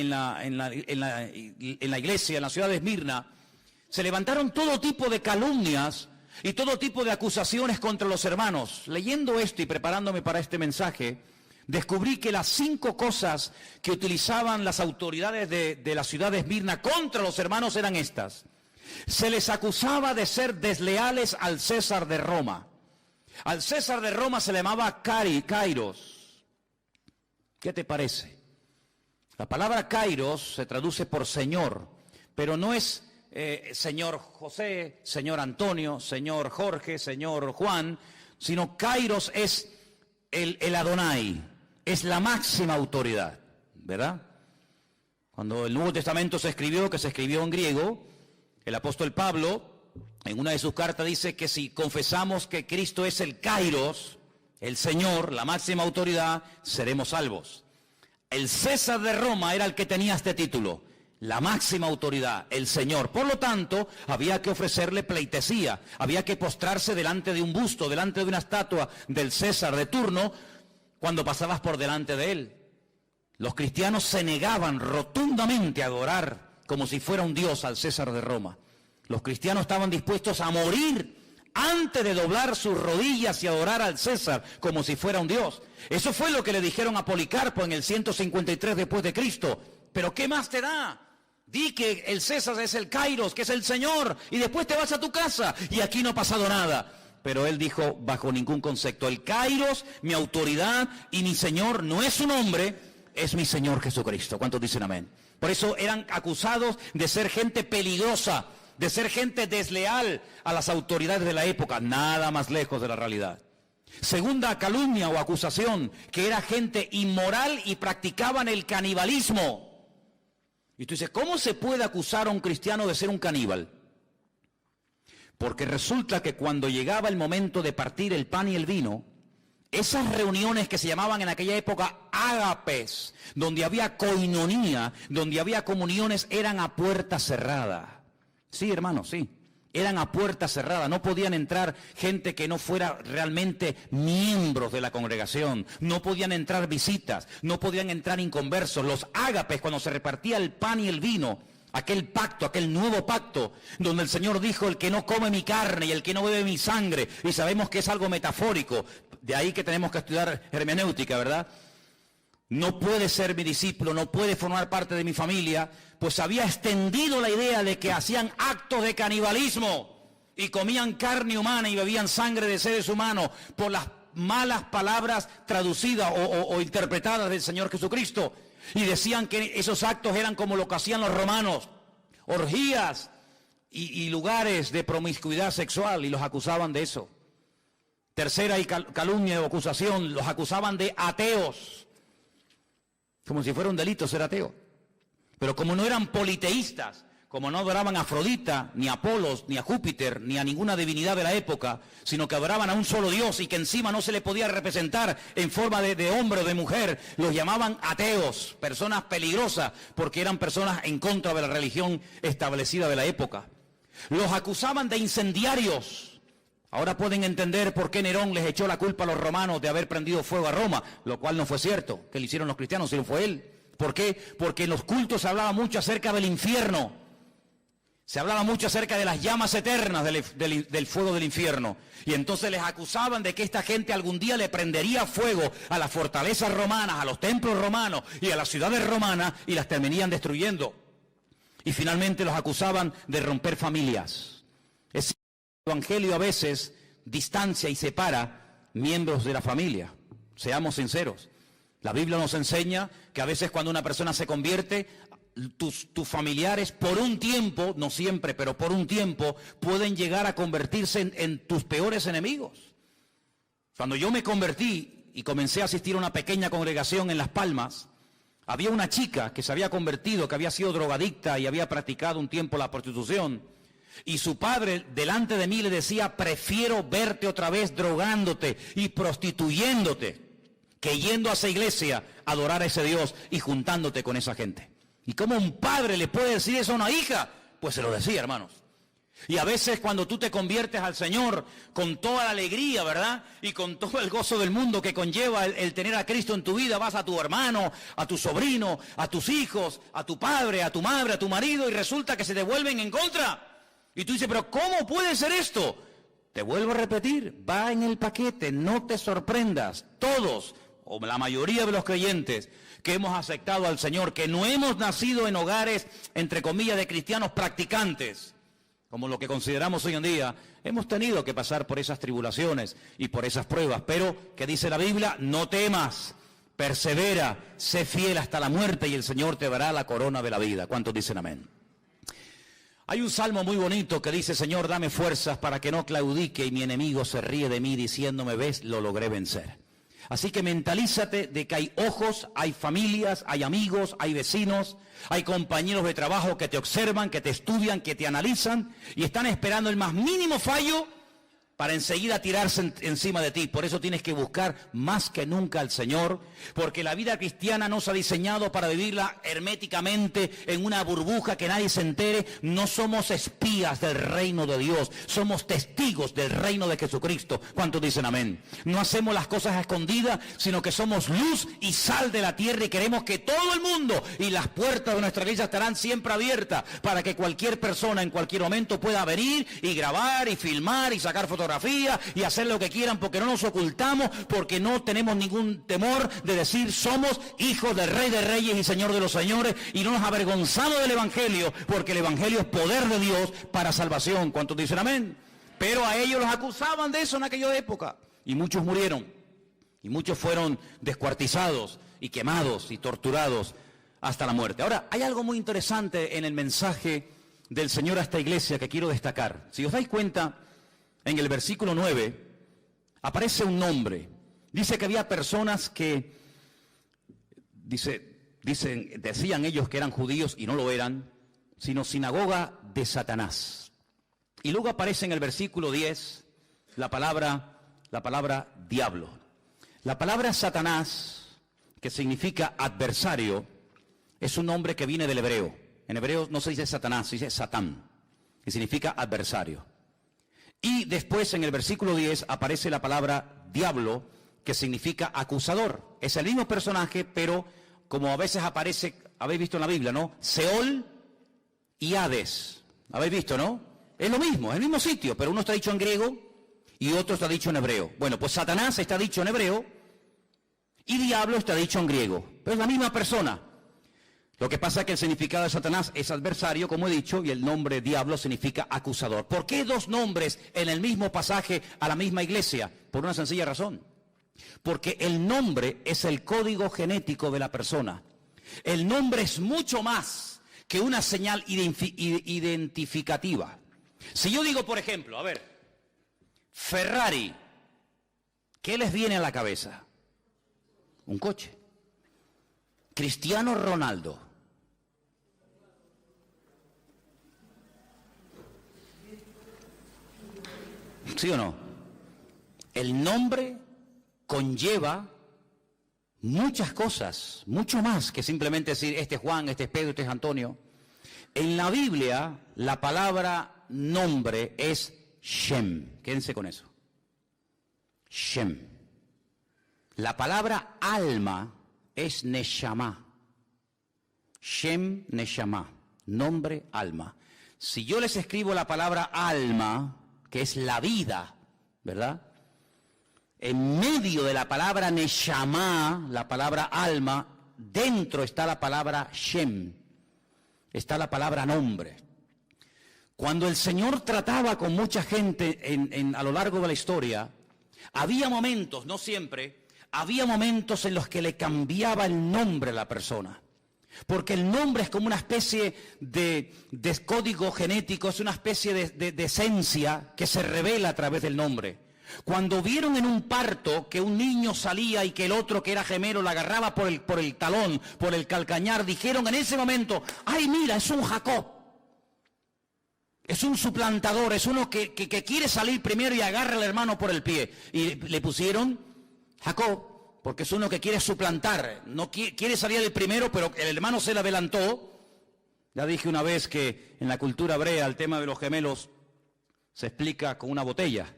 iglesia, en la ciudad de Esmirna, se levantaron todo tipo de calumnias y todo tipo de acusaciones contra los hermanos. Leyendo esto y preparándome para este mensaje, descubrí que las 5 cosas que utilizaban las autoridades de la ciudad de Esmirna contra los hermanos eran estas. Se les acusaba de ser desleales al César de Roma. Al César de Roma se le llamaba Kairos. ¿Qué te parece? La palabra Kairos se traduce por Señor, pero no es Señor José, Señor Antonio, Señor Jorge, Señor Juan, sino Kairos es el Adonai, es la máxima autoridad, ¿verdad? Cuando el Nuevo Testamento se escribió, que se escribió en griego, el apóstol Pablo, en una de sus cartas dice que si confesamos que Cristo es el Kairos, el Señor, la máxima autoridad, seremos salvos. El César de Roma era el que tenía este título, la máxima autoridad, el Señor. Por lo tanto, había que ofrecerle pleitesía, había que postrarse delante de un busto, delante de una estatua del César de turno, cuando pasabas por delante de él. Los cristianos se negaban rotundamente a adorar como si fuera un dios al César de Roma. Los cristianos estaban dispuestos a morir antes de doblar sus rodillas y adorar al César como si fuera un dios. Eso fue lo que le dijeron a Policarpo en el 153 después de Cristo. Pero ¿qué más te da? Di que el César es el Kairos, que es el Señor, y después te vas a tu casa y aquí no ha pasado nada. Pero él dijo, bajo ningún concepto, el Kairos, mi autoridad y mi Señor no es un hombre, es mi Señor Jesucristo. ¿Cuántos dicen amén? Por eso eran acusados de ser gente peligrosa, de ser gente desleal a las autoridades de la época, nada más lejos de la realidad. Segunda calumnia o acusación, que era gente inmoral y practicaban el canibalismo. Y tú dices, ¿cómo se puede acusar a un cristiano de ser un caníbal? Porque resulta que cuando llegaba el momento de partir el pan y el vino, esas reuniones que se llamaban en aquella época ágapes, donde había coinonía, donde había comuniones, eran a puerta cerrada. Sí, hermano, sí. Eran a puerta cerrada, no podían entrar gente que no fuera realmente miembros de la congregación, no podían entrar visitas, no podían entrar inconversos. Los ágapes, cuando se repartía el pan y el vino, aquel pacto, aquel nuevo pacto, donde el Señor dijo, el que no come mi carne y el que no bebe mi sangre, y sabemos que es algo metafórico, de ahí que tenemos que estudiar hermenéutica, ¿verdad? No puede ser mi discípulo, no puede formar parte de mi familia, pues había extendido la idea de que hacían actos de canibalismo y comían carne humana y bebían sangre de seres humanos por las malas palabras traducidas o interpretadas del Señor Jesucristo. Y decían que esos actos eran como lo que hacían los romanos, orgías y lugares de promiscuidad sexual, y los acusaban de eso. Tercera y calumnia o acusación, los acusaban de ateos, como si fuera un delito ser ateo. Pero como no eran politeístas, como no adoraban a Afrodita, ni a Apolos, ni a Júpiter, ni a ninguna divinidad de la época, sino que adoraban a un solo Dios y que encima no se le podía representar en forma de hombre o de mujer, los llamaban ateos, personas peligrosas, porque eran personas en contra de la religión establecida de la época. Los acusaban de incendiarios, Ahora pueden entender por qué Nerón les echó la culpa a los romanos de haber prendido fuego a Roma, lo cual no fue cierto, que lo hicieron los cristianos, sino fue él. ¿Por qué? Porque en los cultos se hablaba mucho acerca del infierno. Se hablaba mucho acerca de las llamas eternas del fuego del infierno. Y entonces les acusaban de que esta gente algún día le prendería fuego a las fortalezas romanas, a los templos romanos y a las ciudades romanas y las terminarían destruyendo. Y finalmente los acusaban de romper familias. Es decir, el Evangelio a veces distancia y separa miembros de la familia. Seamos sinceros. La Biblia nos enseña que a veces cuando una persona se convierte, tus familiares por un tiempo, no siempre, pero por un tiempo, pueden llegar a convertirse en tus peores enemigos. Cuando yo me convertí y comencé a asistir a una pequeña congregación en Las Palmas, había una chica que se había convertido, que había sido drogadicta y había practicado un tiempo la prostitución. Y su padre delante de mí le decía: prefiero verte otra vez drogándote y prostituyéndote que yendo a esa iglesia a adorar a ese Dios y juntándote con esa gente. ¿Y cómo un padre le puede decir eso a una hija? Pues se lo decía, hermanos. Y a veces cuando tú te conviertes al Señor con toda la alegría, ¿verdad? Y con todo el gozo del mundo que conlleva el tener a Cristo en tu vida, vas a tu hermano, a tu sobrino, a tus hijos, a tu padre, a tu madre, a tu marido, y resulta que se te vuelven en contra. Y tú dices: pero ¿cómo puede ser esto? Te vuelvo a repetir, va en el paquete, no te sorprendas. Todos, o la mayoría de los creyentes que hemos aceptado al Señor, que no hemos nacido en hogares, entre comillas, de cristianos practicantes, como lo que consideramos hoy en día, hemos tenido que pasar por esas tribulaciones y por esas pruebas. Pero, ¿qué dice la Biblia? No temas, persevera, sé fiel hasta la muerte y el Señor te dará la corona de la vida. ¿Cuántos dicen amén? Hay un salmo muy bonito que dice: Señor, dame fuerzas para que no claudique y mi enemigo se ríe de mí diciéndome: ves, lo logré vencer. Así que mentalízate de que hay ojos, hay familias, hay amigos, hay vecinos, hay compañeros de trabajo que te observan, que te estudian, que te analizan y están esperando el más mínimo fallo para enseguida tirarse encima de ti. Por eso tienes que buscar más que nunca al Señor, porque la vida cristiana no se ha diseñado para vivirla herméticamente en una burbuja que nadie se entere. No somos espías del reino de Dios, somos testigos del reino de Jesucristo. ¿Cuántos dicen amén? No hacemos las cosas a escondidas, sino que somos luz y sal de la tierra y queremos que todo el mundo, y las puertas de nuestra iglesia estarán siempre abiertas para que cualquier persona en cualquier momento pueda venir y grabar y filmar y sacar fotografías y hacer lo que quieran, porque no nos ocultamos, porque no tenemos ningún temor de decir: somos hijos del Rey de Reyes y Señor de los Señores, y no nos avergonzamos del Evangelio, porque el Evangelio es poder de Dios para salvación. ¿Cuántos dicen amén? Pero a ellos los acusaban de eso en aquella época, y muchos murieron, y muchos fueron descuartizados y quemados y torturados hasta la muerte. Ahora, hay algo muy interesante en el mensaje del Señor a esta iglesia que quiero destacar. Si os dais cuenta, en el versículo 9 aparece un nombre. Dice que había personas que, decían ellos que eran judíos y no lo eran, sino sinagoga de Satanás. Y luego aparece en el versículo 10 la palabra diablo. La palabra Satanás, que significa adversario, es un nombre que viene del hebreo. En hebreo no se dice Satanás, se dice Satán, que significa adversario. Y después en el versículo 10 aparece la palabra diablo, que significa acusador. Es el mismo personaje, pero como a veces aparece, habéis visto en la Biblia, ¿no? Seol y Hades. ¿Habéis visto, no? Es lo mismo, es el mismo sitio, pero uno está dicho en griego y otro está dicho en hebreo. Bueno, pues Satanás está dicho en hebreo y diablo está dicho en griego. Pero es la misma persona. Lo que pasa es que el significado de Satanás es adversario, como he dicho, y el nombre diablo significa acusador. ¿Por qué dos nombres en el mismo pasaje a la misma iglesia? Por una sencilla razón. Porque el nombre es el código genético de la persona. El nombre es mucho más que una señal identificativa. Si yo digo, por ejemplo, a ver, Ferrari, ¿qué les viene a la cabeza? Un coche. Cristiano Ronaldo. ¿Sí o no? El nombre conlleva muchas cosas, mucho más que simplemente decir este es Juan, este es Pedro, este es Antonio. En la Biblia, la palabra nombre es Shem. Quédense con eso. Shem. La palabra alma es Neshama. Shem, Neshama. Nombre, alma. Si yo les escribo la palabra alma, que es la vida, ¿verdad? En medio de la palabra Neshama, la palabra alma, dentro está la palabra Shem. Está la palabra nombre. Cuando el Señor trataba con mucha gente a lo largo de la historia, había momentos, no siempre, había momentos en los que le cambiaba el nombre a la persona. Porque el nombre es como una especie de código genético, es una especie de esencia que se revela a través del nombre. Cuando vieron en un parto que un niño salía y que el otro que era gemelo la agarraba por el talón, por el calcañar, dijeron en ese momento, ¡ay, mira, es un Jacob! Es un suplantador, es uno que quiere salir primero y agarra al hermano por el pie. Y le pusieron Jacob, porque es uno que quiere suplantar, no quiere salir el primero, pero el hermano se le adelantó. Ya dije una vez que en la cultura hebrea el tema de los gemelos se explica con una botella.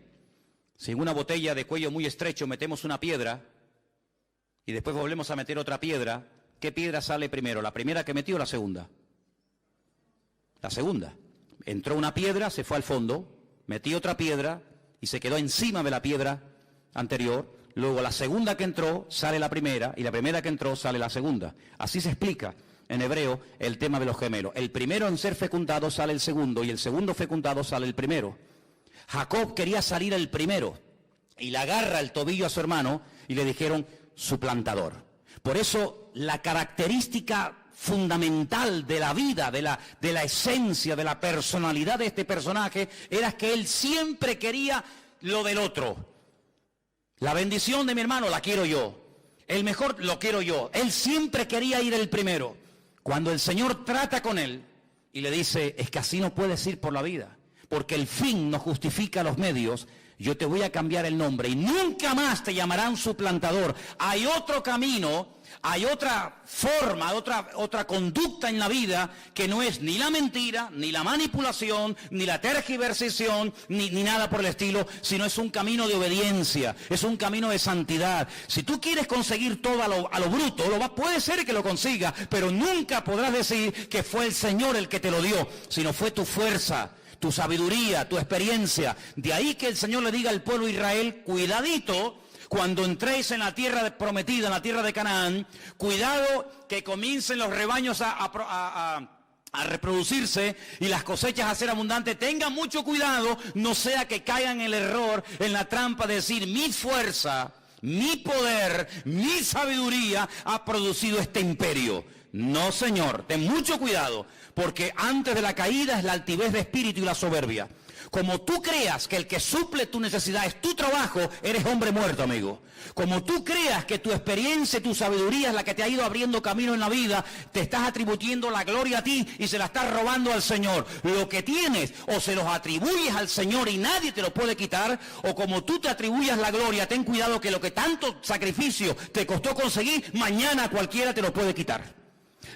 Si en una botella de cuello muy estrecho metemos una piedra y después volvemos a meter otra piedra, ¿qué piedra sale primero? ¿La primera que metió o la segunda? La segunda. Entró una piedra, se fue al fondo, metí otra piedra y se quedó encima de la piedra anterior. Luego la segunda que entró sale la primera y la primera que entró sale la segunda. Así se explica en hebreo el tema de los gemelos. El primero en ser fecundado sale el segundo y el segundo fecundado sale el primero. Jacob quería salir el primero y le agarra el tobillo a su hermano y le dijeron suplantador. Por eso la característica fundamental de la vida, de la esencia, de la personalidad de este personaje era que él siempre quería lo del otro. La bendición de mi hermano la quiero yo. El mejor lo quiero yo. Él siempre quería ir el primero. Cuando el Señor trata con él y le dice, es que así no puedes ir por la vida, porque el fin no justifica los medios, yo te voy a cambiar el nombre y nunca más te llamarán suplantador. Hay otro camino, hay otra forma, otra conducta en la vida que no es ni la mentira, ni la manipulación, ni la tergiversación, ni nada por el estilo, sino es un camino de obediencia, es un camino de santidad. Si tú quieres conseguir todo a lo bruto, puede ser que lo consigas, pero nunca podrás decir que fue el Señor el que te lo dio, sino fue tu fuerza, tu sabiduría, tu experiencia. De ahí que el Señor le diga al pueblo de Israel, cuidadito, cuando entréis en la tierra prometida, en la tierra de Canaán, cuidado que comiencen los rebaños a reproducirse y las cosechas a ser abundantes. Tengan mucho cuidado, no sea que caigan en el error, en la trampa de decir, mi fuerza, mi poder, mi sabiduría ha producido este imperio. No, Señor, ten mucho cuidado, porque antes de la caída es la altivez de espíritu y la soberbia. Como tú creas que el que suple tu necesidad es tu trabajo, eres hombre muerto, amigo. Como tú creas que tu experiencia y tu sabiduría es la que te ha ido abriendo camino en la vida, te estás atribuyendo la gloria a ti y se la estás robando al Señor. Lo que tienes, o se los atribuyes al Señor y nadie te lo puede quitar, o como tú te atribuyas la gloria, ten cuidado que lo que tanto sacrificio te costó conseguir, mañana cualquiera te lo puede quitar.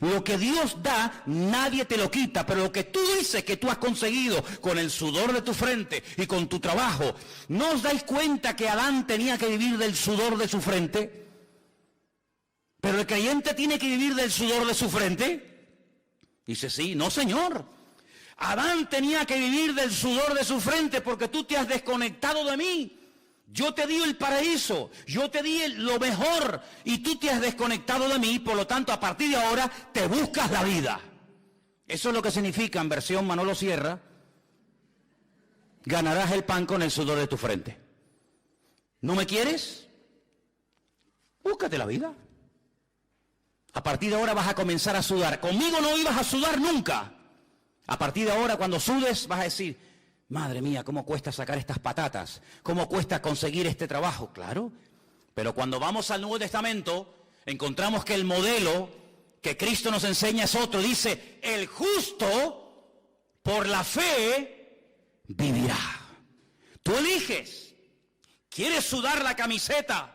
Lo que Dios da, nadie te lo quita, pero lo que tú dices que tú has conseguido con el sudor de tu frente y con tu trabajo, ¿no os dais cuenta que Adán tenía que vivir del sudor de su frente? ¿Pero el creyente tiene que vivir del sudor de su frente? Dice, sí, no, Señor. Adán tenía que vivir del sudor de su frente porque tú te has desconectado de mí. Yo te di el paraíso, yo te di lo mejor y tú te has desconectado de mí, por lo tanto a partir de ahora te buscas la vida. Eso es lo que significa en versión Manolo Sierra, ganarás el pan con el sudor de tu frente. ¿No me quieres? Búscate la vida. A partir de ahora vas a comenzar a sudar. Conmigo no ibas a sudar nunca. A partir de ahora cuando sudes vas a decir, madre mía, ¿cómo cuesta sacar estas patatas? ¿Cómo cuesta conseguir este trabajo? Claro, pero cuando vamos al Nuevo Testamento, encontramos que el modelo que Cristo nos enseña es otro. Dice, el justo por la fe vivirá. Tú eliges. ¿Quieres sudar la camiseta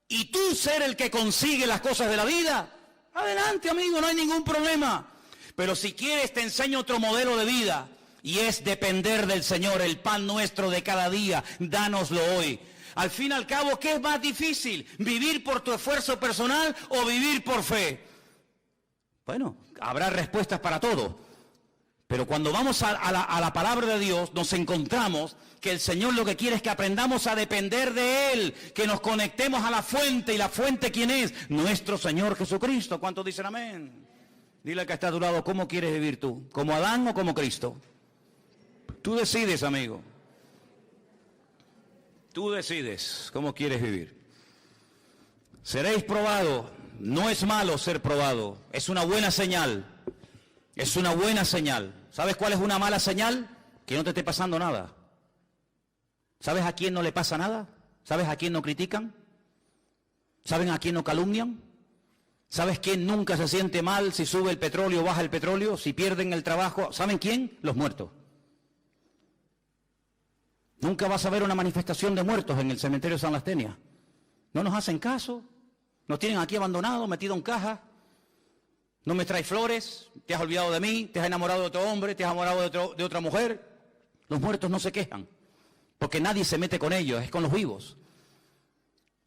y tú ser el que consigue las cosas de la vida? Adelante, amigo, no hay ningún problema. Pero si quieres te enseño otro modelo de vida. y es depender del Señor. El pan nuestro de cada día, dánoslo hoy. Al fin y al cabo, ¿qué es más difícil? ¿Vivir por tu esfuerzo personal o vivir por fe? Bueno, habrá respuestas para todo. Pero cuando vamos a la palabra de Dios, nos encontramos que el Señor lo que quiere es que aprendamos a depender de Él, que nos conectemos a la fuente. ¿Y la fuente quién es? Nuestro Señor Jesucristo. ¿Cuántos dicen amén? Dile al que está a tu lado, ¿cómo quieres vivir tú? ¿Como Adán o como Cristo? Tú decides, amigo. Tú decides cómo quieres vivir. Seréis probados. No es malo ser probado. Es una buena señal. Es una buena señal. ¿Sabes cuál es una mala señal? Que no te esté pasando nada. ¿Sabes a quién no le pasa nada? ¿Sabes a quién no critican? ¿Saben a quién no calumnian? ¿Sabes quién nunca se siente mal si sube el petróleo o baja el petróleo? Si pierden el trabajo. ¿Saben quién? Los muertos. Nunca vas a ver una manifestación de muertos en el cementerio de San Lastenia. No nos hacen caso. Nos tienen aquí abandonados, metidos en caja. No me traes flores. Te has olvidado de mí. Te has enamorado de otro hombre. Te has enamorado de otra mujer. Los muertos no se quejan. Porque nadie se mete con ellos. Es con los vivos.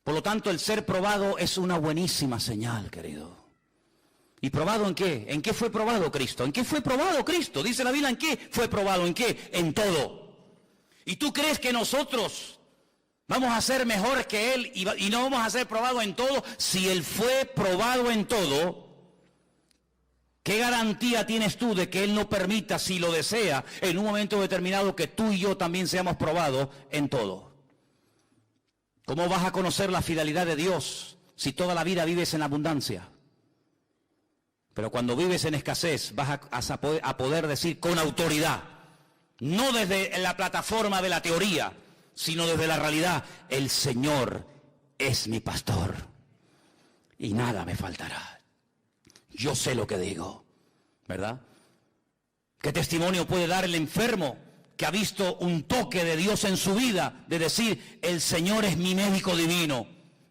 Por lo tanto, el ser probado es una buenísima señal, querido. ¿Y probado en qué? ¿En qué fue probado Cristo? ¿En qué fue probado Cristo? Dice la Biblia, ¿en qué fue probado? ¿En qué? En todo. ¿Y tú crees que nosotros vamos a ser mejores que Él y no vamos a ser probados en todo? Si Él fue probado en todo, ¿qué garantía tienes tú de que Él no permita, si lo desea, en un momento determinado que tú y yo también seamos probados en todo? ¿Cómo vas a conocer la fidelidad de Dios si toda la vida vives en abundancia? Pero cuando vives en escasez vas a poder decir con autoridad, no desde la plataforma de la teoría, sino desde la realidad, el Señor es mi pastor y nada me faltará. Yo sé lo que digo, ¿verdad? ¿Qué testimonio puede dar el enfermo que ha visto un toque de Dios en su vida, de decir, el Señor es mi médico divino,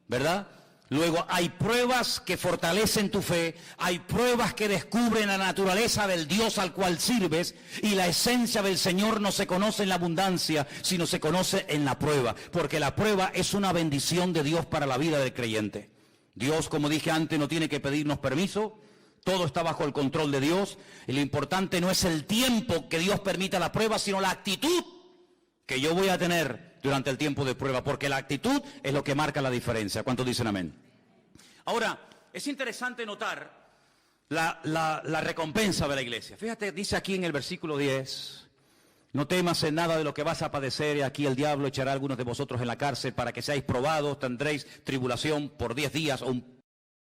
¿verdad? Luego hay pruebas que fortalecen tu fe, hay pruebas que descubren la naturaleza del Dios al cual sirves, y la esencia del Señor no se conoce en la abundancia, sino se conoce en la prueba, porque la prueba es una bendición de Dios para la vida del creyente. Dios, como dije antes, no tiene que pedirnos permiso. Todo está bajo el control de Dios, y lo importante no es el tiempo que Dios permita la prueba, sino la actitud que yo voy a tener durante el tiempo de prueba, porque la actitud es lo que marca la diferencia. ¿Cuántos dicen amén? Ahora, es interesante notar la recompensa de la iglesia. Fíjate, dice aquí en el versículo 10, no temas en nada de lo que vas a padecer, y aquí el diablo echará a algunos de vosotros en la cárcel para que seáis probados, tendréis tribulación por 10 días o un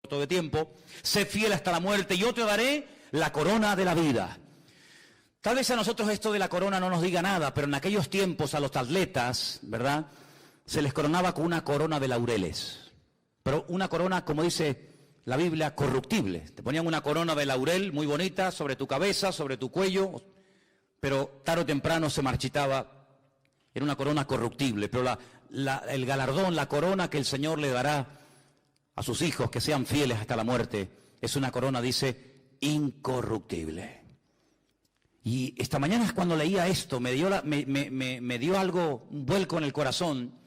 de tiempo, sé fiel hasta la muerte y yo te daré la corona de la vida. Tal vez a nosotros esto de la corona no nos diga nada, pero en aquellos tiempos a los atletas, ¿verdad?, se les coronaba con una corona de laureles, pero una corona, como dice la Biblia, corruptible. Te ponían una corona de laurel muy bonita sobre tu cabeza, sobre tu cuello, pero tarde o temprano se marchitaba. Era una corona corruptible, pero el galardón, la corona que el Señor le dará a sus hijos que sean fieles hasta la muerte, es una corona, dice, incorruptible. Y esta mañana cuando leía esto, me dio algo, un vuelco en el corazón,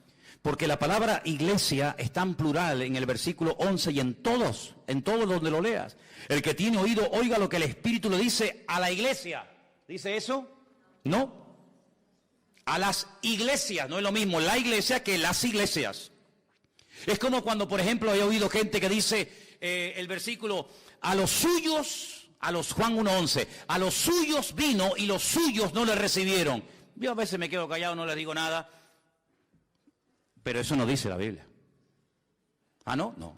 porque la palabra iglesia está en plural en el versículo 11 y en todos donde lo leas. El que tiene oído, oiga lo que el Espíritu le dice a la iglesia. ¿Dice eso? No. A las iglesias, no es lo mismo la iglesia que las iglesias. Es como cuando, por ejemplo, he oído gente que dice el versículo, a los suyos, a los Juan 1:11, a los suyos vino y los suyos no le recibieron. Yo a veces me quedo callado, no les digo nada, pero eso no dice la Biblia. ¿Ah, no? No.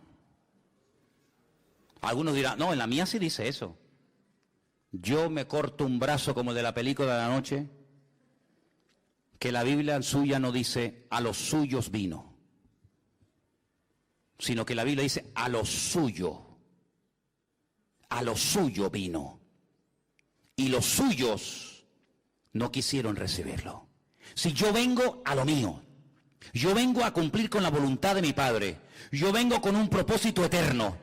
Algunos dirán, no, en la mía sí dice eso. Yo me corto un brazo como el de la película de la noche, que la Biblia suya no dice, a los suyos vino, sino que la Biblia dice, a lo suyo vino, y los suyos no quisieron recibirlo. Si yo vengo a lo mío, yo vengo a cumplir con la voluntad de mi Padre, yo vengo con un propósito eterno,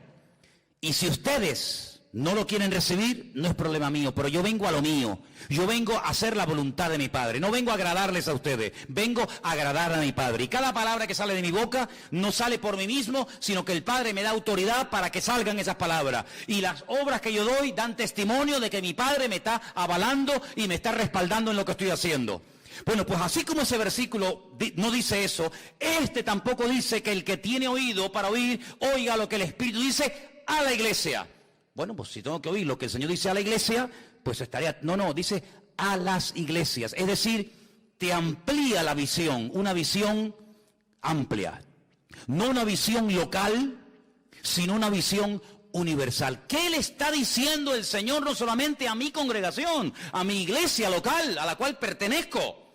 y si ustedes no lo quieren recibir, no es problema mío, pero yo vengo a lo mío. Yo vengo a hacer la voluntad de mi Padre. No vengo a agradarles a ustedes, vengo a agradar a mi Padre. Y cada palabra que sale de mi boca no sale por mí mismo, sino que el Padre me da autoridad para que salgan esas palabras. Y las obras que yo doy dan testimonio de que mi Padre me está avalando y me está respaldando en lo que estoy haciendo. Bueno, pues así como ese versículo no dice eso, este tampoco dice que el que tiene oído para oír, oiga lo que el Espíritu dice a la iglesia. Bueno, pues si tengo que oír lo que el Señor dice a la iglesia, pues estaría... No, dice a las iglesias. Es decir, te amplía la visión, una visión amplia. No una visión local, sino una visión universal. ¿Qué le está diciendo el Señor no solamente a mi congregación, a mi iglesia local, a la cual pertenezco?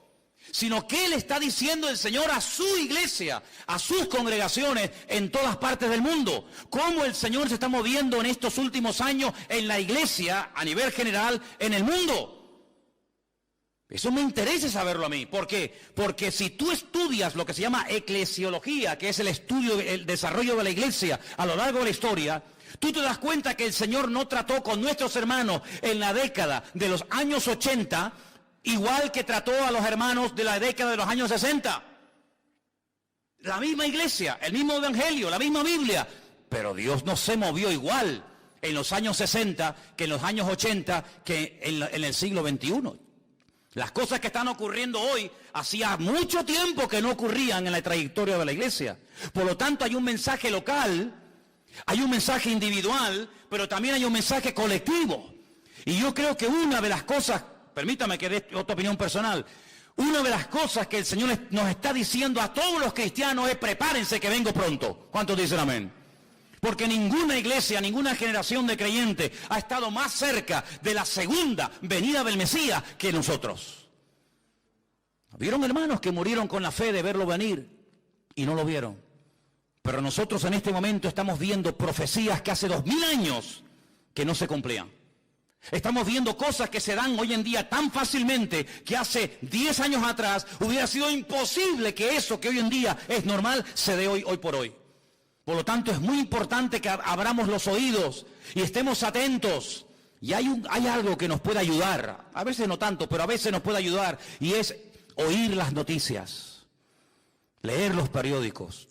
Sino que le está diciendo el Señor a su iglesia, a sus congregaciones en todas partes del mundo. Cómo el Señor se está moviendo en estos últimos años en la iglesia a nivel general en el mundo. Eso me interesa saberlo a mí. ¿Por qué? Porque si tú estudias lo que se llama eclesiología, que es el estudio, el desarrollo de la iglesia a lo largo de la historia, tú te das cuenta que el Señor no trató con nuestros hermanos en la década de los años 80, igual que trató a los hermanos de la década de los años 60. La misma iglesia, el mismo evangelio, la misma Biblia. Pero Dios no se movió igual en los años 60 que en los años 80 que en el siglo XXI. Las cosas que están ocurriendo hoy hacía mucho tiempo que no ocurrían en la trayectoria de la iglesia. Por lo tanto, hay un mensaje local, hay un mensaje individual, pero también hay un mensaje colectivo. Y yo creo que una de las cosas, permítame que dé otra opinión personal, una de las cosas que el Señor nos está diciendo a todos los cristianos es: prepárense que vengo pronto. ¿Cuántos dicen amén? Porque ninguna iglesia, ninguna generación de creyentes ha estado más cerca de la segunda venida del Mesías que nosotros. ¿Vieron hermanos que murieron con la fe de verlo venir y no lo vieron? Pero nosotros en este momento estamos viendo profecías que hace 2000 años que no se cumplían. Estamos viendo cosas que se dan hoy en día tan fácilmente que hace 10 años atrás hubiera sido imposible que eso que hoy en día es normal se dé hoy por hoy. Por lo tanto, es muy importante que abramos los oídos y estemos atentos. Y hay algo que nos puede ayudar, a veces no tanto, pero a veces nos puede ayudar, y es oír las noticias, leer los periódicos,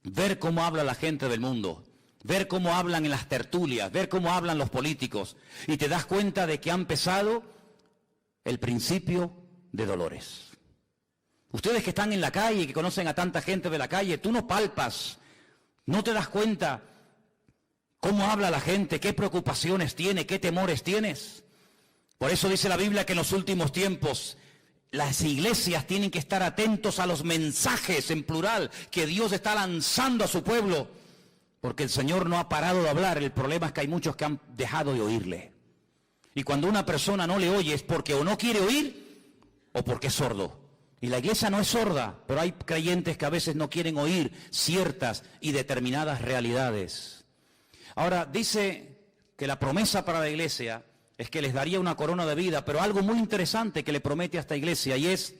ver cómo habla la gente del mundo, ver cómo hablan en las tertulias, ver cómo hablan los políticos, y te das cuenta de que ha empezado el principio de dolores. Ustedes que están en la calle y que conocen a tanta gente de la calle, tú no palpas, no te das cuenta cómo habla la gente, qué preocupaciones tiene, qué temores tienes. Por eso dice la Biblia que en los últimos tiempos las iglesias tienen que estar atentos a los mensajes en plural que Dios está lanzando a su pueblo, porque el Señor no ha parado de hablar. El problema es que hay muchos que han dejado de oírle. Y cuando una persona no le oye es porque o no quiere oír o porque es sordo. Y la iglesia no es sorda, pero hay creyentes que a veces no quieren oír ciertas y determinadas realidades. Ahora, dice que la promesa para la iglesia es que les daría una corona de vida, pero algo muy interesante que le promete a esta iglesia, y es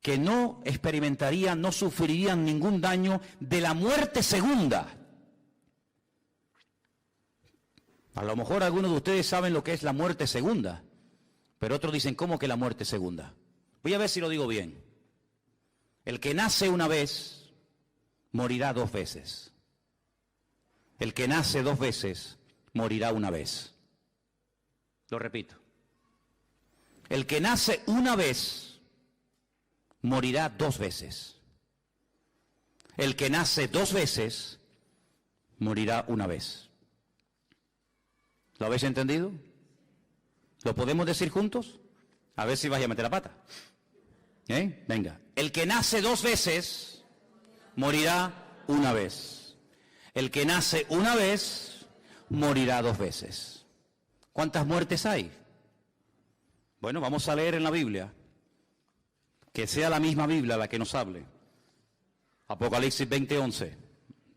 que no experimentarían, no sufrirían ningún daño de la muerte segunda. A lo mejor algunos de ustedes saben lo que es la muerte segunda, pero otros dicen, ¿cómo que la muerte segunda? Voy a ver si lo digo bien. El que nace una vez, morirá 2 veces. El que nace 2 veces, morirá una vez. Lo repito. El que nace una vez, morirá 2 veces. El que nace 2 veces, morirá una vez. ¿Lo habéis entendido? ¿Lo podemos decir juntos? A ver si vais a meter la pata. Venga. El que nace 2 veces, morirá una vez. El que nace una vez, morirá 2 veces. ¿Cuántas muertes hay? Bueno, vamos a leer en la Biblia. Que sea la misma Biblia la que nos hable. Apocalipsis 20:11.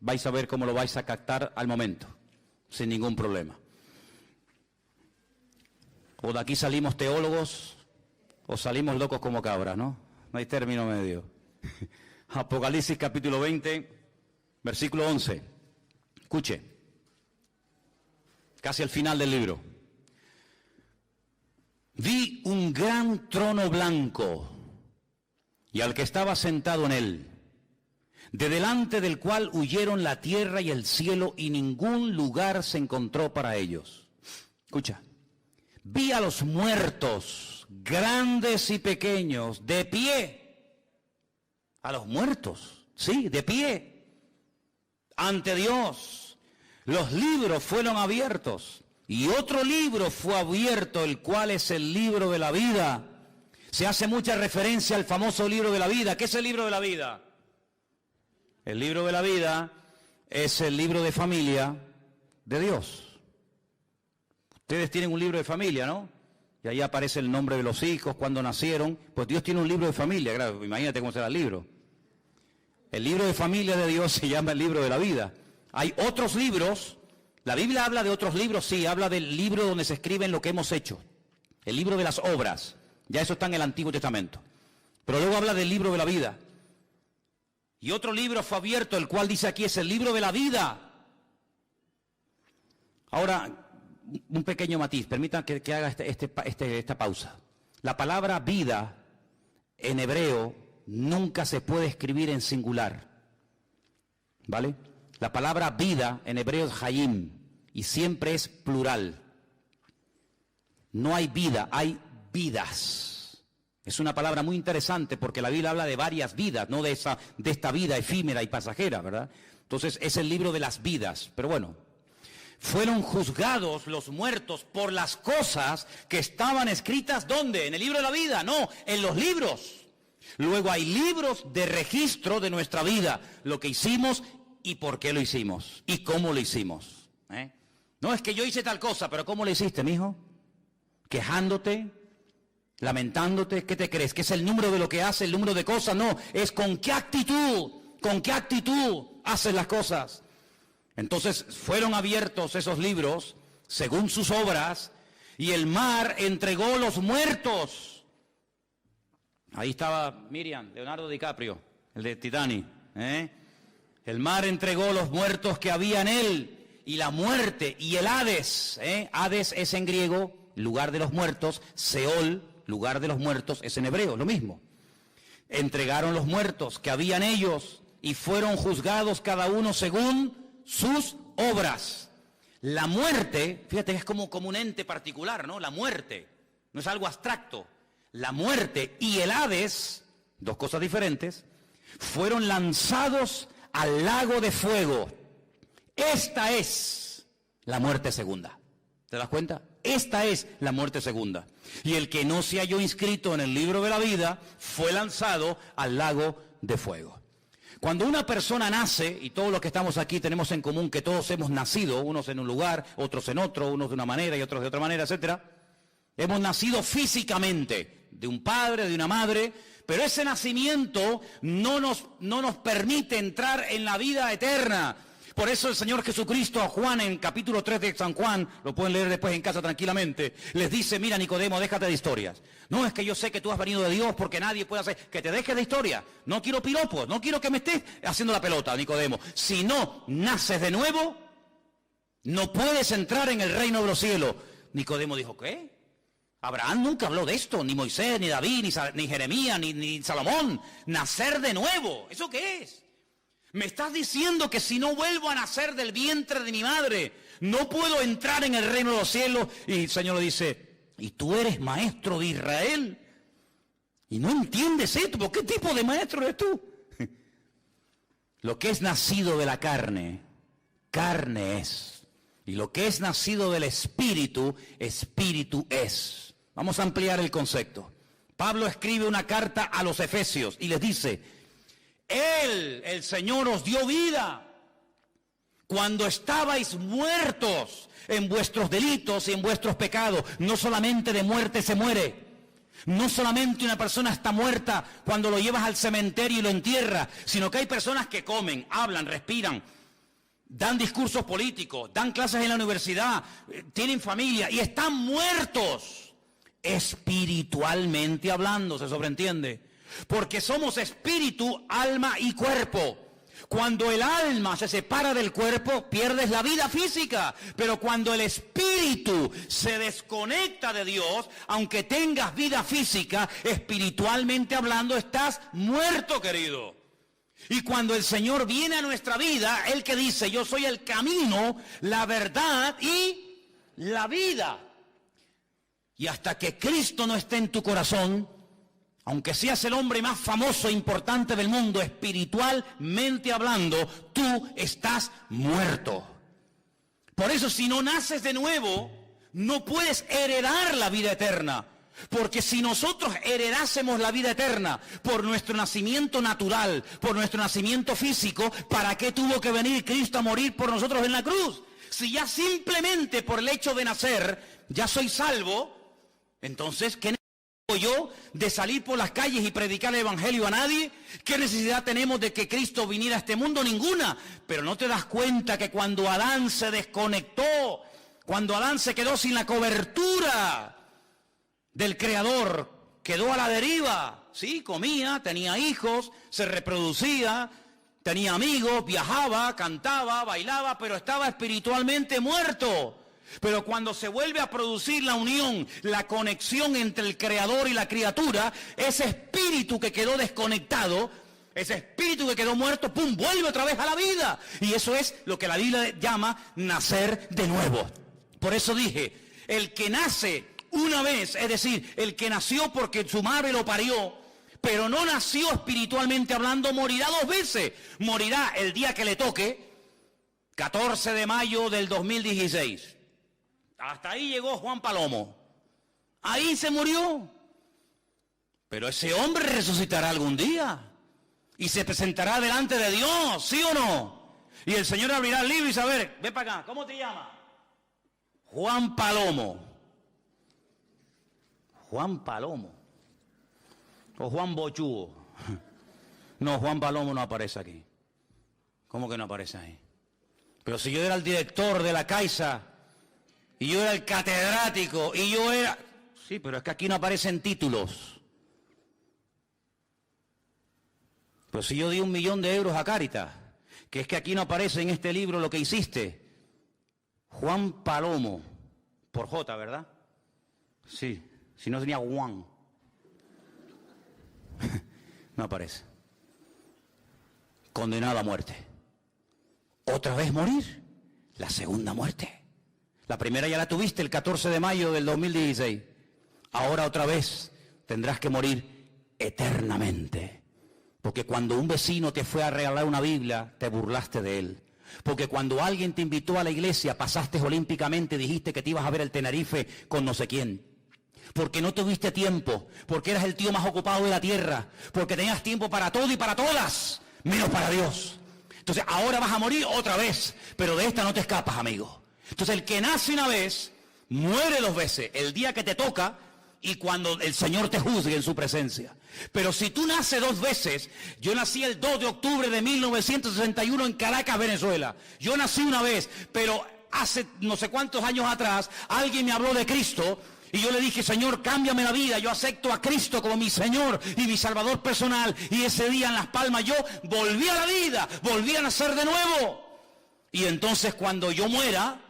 Vais a ver cómo lo vais a captar al momento, sin ningún problema. O de aquí salimos teólogos o salimos locos como cabras, ¿no? No hay término medio. Apocalipsis capítulo 20, versículo 11. Escuche. casi al final del libro. Vi un gran trono blanco y al que estaba sentado en él, de delante del cual huyeron la tierra y el cielo y ningún lugar se encontró para ellos. Escucha, vi a los muertos, grandes y pequeños, de pie. A los muertos, sí, de pie, ante Dios. Los libros fueron abiertos y otro libro fue abierto, el cual es el libro de la vida. Se hace mucha referencia al famoso libro de la vida. ¿Qué es el libro de la vida? El libro de la vida es el libro de familia de Dios. Ustedes tienen un libro de familia, ¿no? Y ahí aparece el nombre de los hijos, cuando nacieron. Pues Dios tiene un libro de familia, claro, imagínate cómo será el libro. El libro de familia de Dios se llama el libro de la vida. Hay otros libros, la Biblia habla de otros libros, sí, habla del libro donde se escriben lo que hemos hecho. El libro de las obras, ya eso está en el Antiguo Testamento. Pero luego habla del libro de la vida. Y otro libro fue abierto, el cual dice aquí es el libro de la vida. Ahora, un pequeño matiz, permitan que haga esta pausa. La palabra vida en hebreo nunca se puede escribir en singular, ¿vale? La palabra vida en hebreo es hayim y siempre es plural. No hay vida, hay vidas. Es una palabra muy interesante porque la Biblia habla de varias vidas, no de esta vida efímera y pasajera, ¿verdad? Entonces es el libro de las vidas, pero bueno. Fueron juzgados los muertos por las cosas que estaban escritas, ¿dónde? ¿En el libro de la vida? No, en los libros. Luego hay libros de registro de nuestra vida, lo que hicimos y por qué lo hicimos y cómo lo hicimos. No es que yo hice tal cosa, pero ¿cómo lo hiciste, mijo? Quejándote, lamentándote, ¿qué te crees? ¿Que es el número de lo que hace, el número de cosas? No, es con qué actitud haces las cosas. Entonces fueron abiertos esos libros según sus obras y el mar entregó los muertos. Ahí estaba Miriam, Leonardo DiCaprio, el de Titanic. El mar entregó los muertos que había en él y la muerte y el Hades. Hades es en griego, lugar de los muertos. Seol, lugar de los muertos, es en hebreo, lo mismo. Entregaron los muertos que había en ellos y fueron juzgados cada uno según sus obras. La muerte, fíjate que es como un ente particular, ¿no? La muerte, no es algo abstracto. La muerte y el Hades, dos cosas diferentes, fueron lanzados al lago de fuego. Esta es la muerte segunda. ¿Te das cuenta? Esta es la muerte segunda. Y el que no se halló inscrito en el libro de la vida fue lanzado al lago de fuego. Cuando una persona nace, y todos los que estamos aquí tenemos en común que todos hemos nacido, unos en un lugar, otros en otro, unos de una manera y otros de otra manera, etcétera. Hemos nacido físicamente, de un padre, de una madre, pero ese nacimiento no nos permite entrar en la vida eterna. Por eso el Señor Jesucristo a Juan en capítulo 3 de San Juan, lo pueden leer después en casa tranquilamente, les dice, mira Nicodemo, déjate de historias. No, es que yo sé que tú has venido de Dios porque nadie puede hacer, que te dejes de historia. No quiero piropos, no quiero que me estés haciendo la pelota, Nicodemo. Si no naces de nuevo, no puedes entrar en el reino de los cielos. Nicodemo dijo, ¿qué? Abraham nunca habló de esto, ni Moisés, ni David, ni Jeremías, ni Salomón. Nacer de nuevo, ¿eso qué es? Me estás diciendo que si no vuelvo a nacer del vientre de mi madre, no puedo entrar en el reino de los cielos. Y el Señor le dice, ¿y tú eres maestro de Israel? Y no entiendes esto, ¿por qué tipo de maestro eres tú? Lo que es nacido de la carne, carne es. Y lo que es nacido del espíritu, espíritu es. Vamos a ampliar el concepto. Pablo escribe una carta a los Efesios y les dice, Él, el Señor, os dio vida cuando estabais muertos en vuestros delitos y en vuestros pecados. No solamente de muerte se muere. No solamente una persona está muerta cuando lo llevas al cementerio y lo entierras, sino que hay personas que comen, hablan, respiran, dan discursos políticos, dan clases en la universidad, tienen familia y están muertos espiritualmente hablando, se sobreentiende. Porque somos espíritu, alma y cuerpo. Cuando el alma se separa del cuerpo, pierdes la vida física. Pero cuando el espíritu se desconecta de Dios, aunque tengas vida física, espiritualmente hablando, estás muerto, querido. Y cuando el Señor viene a nuestra vida, Él que dice, yo soy el camino, la verdad y la vida. Y hasta que Cristo no esté en tu corazón, aunque seas el hombre más famoso e importante del mundo, espiritualmente hablando, tú estás muerto. Por eso, si no naces de nuevo, no puedes heredar la vida eterna. Porque si nosotros heredásemos la vida eterna por nuestro nacimiento natural, por nuestro nacimiento físico, ¿para qué tuvo que venir Cristo a morir por nosotros en la cruz? Si ya simplemente por el hecho de nacer, ya soy salvo, entonces, ¿qué yo de salir por las calles y predicar el evangelio a nadie? ¿Qué necesidad tenemos de que Cristo viniera a este mundo? Ninguna. Pero no te das cuenta que cuando Adán se desconectó, cuando Adán se quedó sin la cobertura del Creador, quedó a la deriva. Sí, comía, tenía hijos, se reproducía, tenía amigos, viajaba, cantaba, bailaba, pero estaba espiritualmente muerto. Pero cuando se vuelve a producir la unión, la conexión entre el Creador y la criatura, ese espíritu que quedó desconectado, ese espíritu que quedó muerto, ¡pum!, vuelve otra vez a la vida. Y eso es lo que la Biblia llama nacer de nuevo. Por eso dije, el que nace una vez, es decir, el que nació porque su madre lo parió, pero no nació espiritualmente hablando, morirá 2 veces. Morirá el día que le toque, 14 de mayo del 2016. Hasta ahí llegó Juan Palomo. Ahí se murió. Pero ese hombre resucitará algún día. Y se presentará delante de Dios, ¿sí o no? Y el Señor abrirá el libro y dice, a ver, ve para acá, ¿cómo te llamas? Juan Palomo. Juan Palomo. O Juan Bochugo. No, Juan Palomo no aparece aquí. ¿Cómo que no aparece ahí? Pero si yo era el director de la Caixa, y yo era el catedrático, y yo era... Sí, pero es que aquí no aparecen títulos. Pero si yo di 1 millón de euros a Cáritas, que es que aquí no aparece en este libro lo que hiciste. Juan Palomo, por J, ¿verdad? Sí, si no tenía Juan. No aparece. Condenado a muerte. ¿Otra vez morir? La segunda muerte. La primera ya la tuviste el 14 de mayo del 2016. Ahora otra vez tendrás que morir eternamente. Porque cuando un vecino te fue a regalar una Biblia, te burlaste de él. Porque cuando alguien te invitó a la iglesia, pasaste olímpicamente, dijiste que te ibas a ver el Tenerife con no sé quién. Porque no tuviste tiempo, porque eras el tío más ocupado de la tierra, porque tenías tiempo para todo y para todas, menos para Dios. Entonces ahora vas a morir otra vez, pero de esta no te escapas, amigo. Entonces el que nace una vez, muere 2 veces, el día que te toca y cuando el Señor te juzgue en su presencia. Pero si tú naces 2 veces, yo nací el 2 de octubre de 1961 en Caracas, Venezuela. Yo nací una vez, pero hace no sé cuántos años atrás, alguien me habló de Cristo y yo le dije, Señor, cámbiame la vida, yo acepto a Cristo como mi Señor y mi Salvador personal. Y ese día en Las Palmas yo volví a la vida, volví a nacer de nuevo. Y entonces cuando yo muera,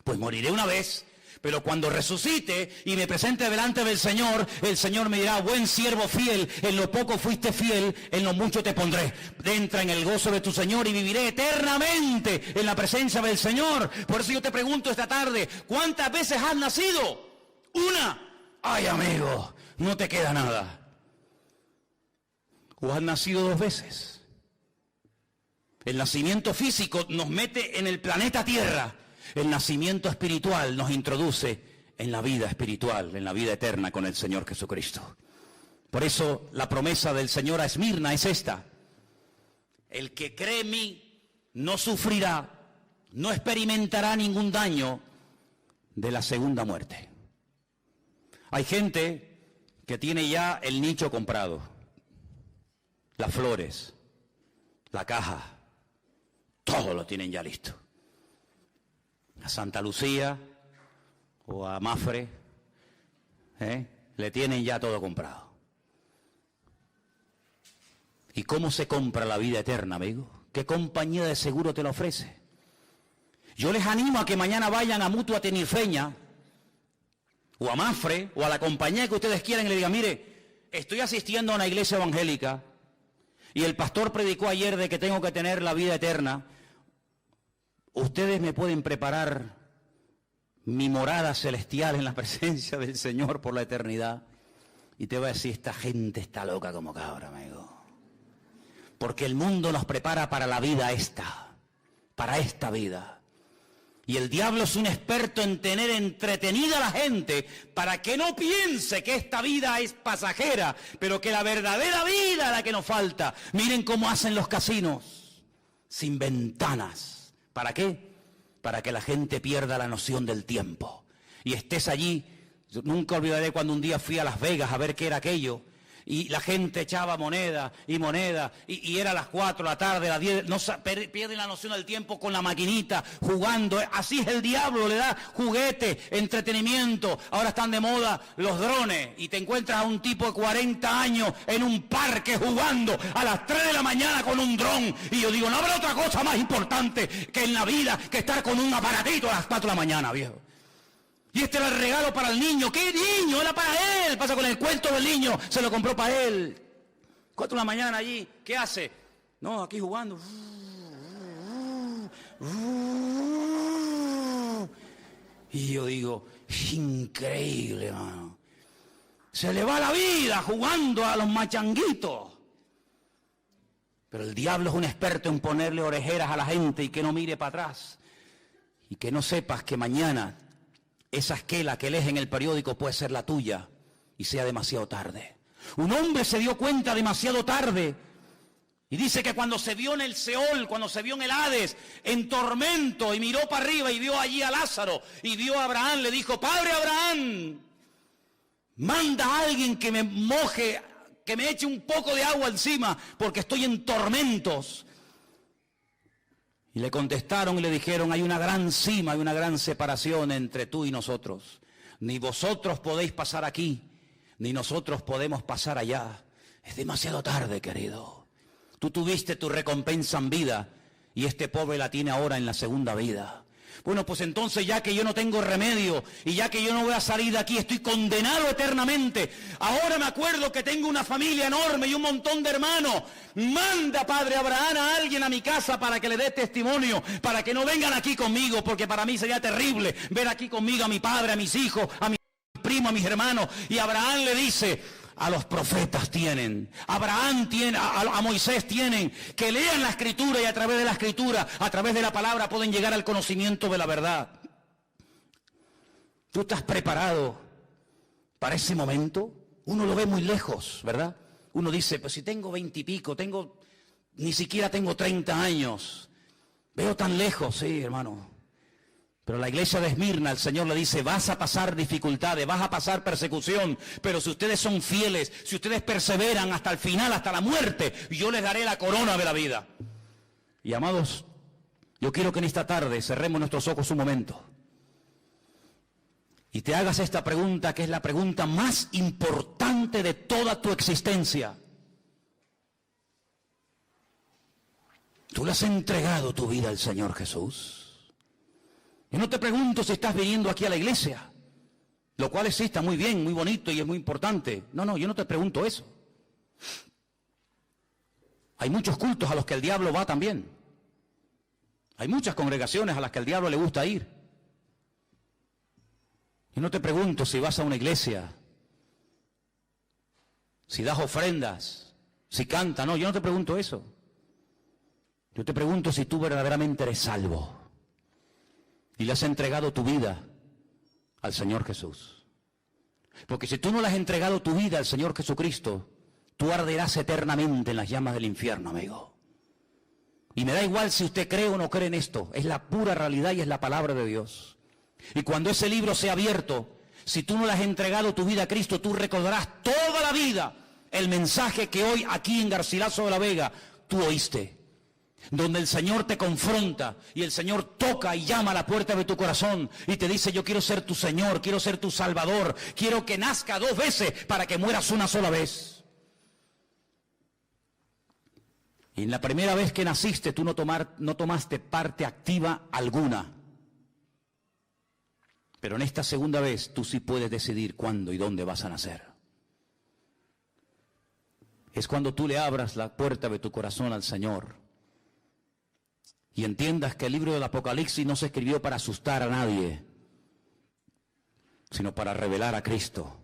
pues moriré una vez, pero cuando resucite y me presente delante del Señor, el Señor me dirá, buen siervo fiel, en lo poco fuiste fiel, en lo mucho te pondré. Entra en el gozo de tu Señor y viviré eternamente en la presencia del Señor. Por eso yo te pregunto esta tarde, ¿cuántas veces has nacido? 1. Ay, amigo, no te queda nada. ¿O has nacido 2 veces? El nacimiento físico nos mete en el planeta Tierra. El nacimiento espiritual nos introduce en la vida espiritual, en la vida eterna con el Señor Jesucristo. Por eso la promesa del Señor a Esmirna es esta. El que cree en mí no sufrirá, no experimentará ningún daño de la segunda muerte. Hay gente que tiene ya el nicho comprado, las flores, la caja, todo lo tienen ya listo. A Santa Lucía o a Mafre, le tienen ya todo comprado. ¿Y cómo se compra la vida eterna, amigo? ¿Qué compañía de seguro te la ofrece? Yo les animo a que mañana vayan a Mutua Tenifeña, o a Mafre, o a la compañía que ustedes quieran y le digan, mire, estoy asistiendo a una iglesia evangélica y el pastor predicó ayer de que tengo que tener la vida eterna. Ustedes me pueden preparar mi morada celestial en la presencia del Señor por la eternidad. Y te voy a decir, esta gente está loca como cabra, amigo. Porque el mundo nos prepara para la vida esta, para esta vida. Y el diablo es un experto en tener entretenida a la gente para que no piense que esta vida es pasajera, pero que la verdadera vida es la que nos falta. Miren cómo hacen los casinos, sin ventanas. ¿Para qué? Para que la gente pierda la noción del tiempo. Y estés allí. Yo nunca olvidaré cuando un día fui a Las Vegas a ver qué era aquello. Y la gente echaba moneda y moneda, y era las 4 de la tarde, las 10, no, pierden la noción del tiempo con la maquinita, jugando. Así es el diablo, le da juguete, entretenimiento. Ahora están de moda los drones, y te encuentras a un tipo de 40 años en un parque jugando a las 3 de la mañana con un dron. Y yo digo, no habrá otra cosa más importante que en la vida que estar con un aparatito a las 4 de la mañana, viejo. Y este era el regalo para el niño. ¿Qué niño? Era para él. Pasa con el cuento del niño. Se lo compró para él. 4 de la mañana allí. ¿Qué hace? No, aquí jugando. Y yo digo, increíble, hermano. Se le va la vida jugando a los machanguitos. Pero el diablo es un experto en ponerle orejeras a la gente y que no mire para atrás. Y que no sepas que mañana esa esquela que lees en el periódico puede ser la tuya y sea demasiado tarde. Un hombre se dio cuenta demasiado tarde y dice que cuando se vio en el Seol, cuando se vio en el Hades, en tormento, y miró para arriba y vio allí a Lázaro y vio a Abraham, le dijo, Padre Abraham, manda a alguien que me moje, que me eche un poco de agua encima porque estoy en tormentos. Y le contestaron y le dijeron, hay una gran cima, hay una gran separación entre tú y nosotros. Ni vosotros podéis pasar aquí, ni nosotros podemos pasar allá. Es demasiado tarde, querido. Tú tuviste tu recompensa en vida y este pobre la tiene ahora en la segunda vida. Bueno, pues entonces ya que yo no tengo remedio y ya que yo no voy a salir de aquí, estoy condenado eternamente. Ahora me acuerdo que tengo una familia enorme y un montón de hermanos. Manda, Padre Abraham, a alguien a mi casa para que le dé testimonio, para que no vengan aquí conmigo, porque para mí sería terrible ver aquí conmigo a mi padre, a mis hijos, a mi primo, a mis hermanos. Y Abraham le dice, a los profetas tienen, Abraham tiene, a Moisés tienen, que lean la Escritura y a través de la Escritura, a través de la palabra pueden llegar al conocimiento de la verdad. ¿Tú estás preparado para ese momento? Uno lo ve muy lejos, ¿verdad? Uno dice, pues si tengo 20 y pico, ni siquiera tengo 30 años, veo tan lejos, sí, hermano. Pero la iglesia de Esmirna, el Señor le dice, vas a pasar dificultades, vas a pasar persecución, pero si ustedes son fieles, si ustedes perseveran hasta el final, hasta la muerte, yo les daré la corona de la vida. Y amados, yo quiero que en esta tarde cerremos nuestros ojos un momento y te hagas esta pregunta, que es la pregunta más importante de toda tu existencia. ¿Tú le has entregado tu vida al Señor Jesús? Yo no te pregunto si estás viniendo aquí a la iglesia, lo cual sí está muy bien, muy bonito y es muy importante. No, yo no te pregunto eso. Hay muchos cultos a los que el diablo va también. Hay muchas congregaciones a las que el diablo le gusta ir. Yo no te pregunto si vas a una iglesia, si das ofrendas, si cantas. No, yo no te pregunto eso. Yo te pregunto si tú verdaderamente eres salvo y le has entregado tu vida al Señor Jesús. Porque si tú no le has entregado tu vida al Señor Jesucristo, tú arderás eternamente en las llamas del infierno, amigo. Y me da igual si usted cree o no cree en esto, es la pura realidad y es la palabra de Dios. Y cuando ese libro sea abierto, si tú no le has entregado tu vida a Cristo, tú recordarás toda la vida el mensaje que hoy aquí en Garcilaso de la Vega tú oíste, donde el Señor te confronta y el Señor toca y llama a la puerta de tu corazón y te dice, yo quiero ser tu Señor, quiero ser tu Salvador, quiero que nazca 2 veces para que mueras una sola vez. Y en la primera vez que naciste tú no tomaste parte activa alguna. Pero en esta segunda vez tú sí puedes decidir cuándo y dónde vas a nacer. Es cuando tú le abras la puerta de tu corazón al Señor y entiendas que el libro del Apocalipsis no se escribió para asustar a nadie, sino para revelar a Cristo.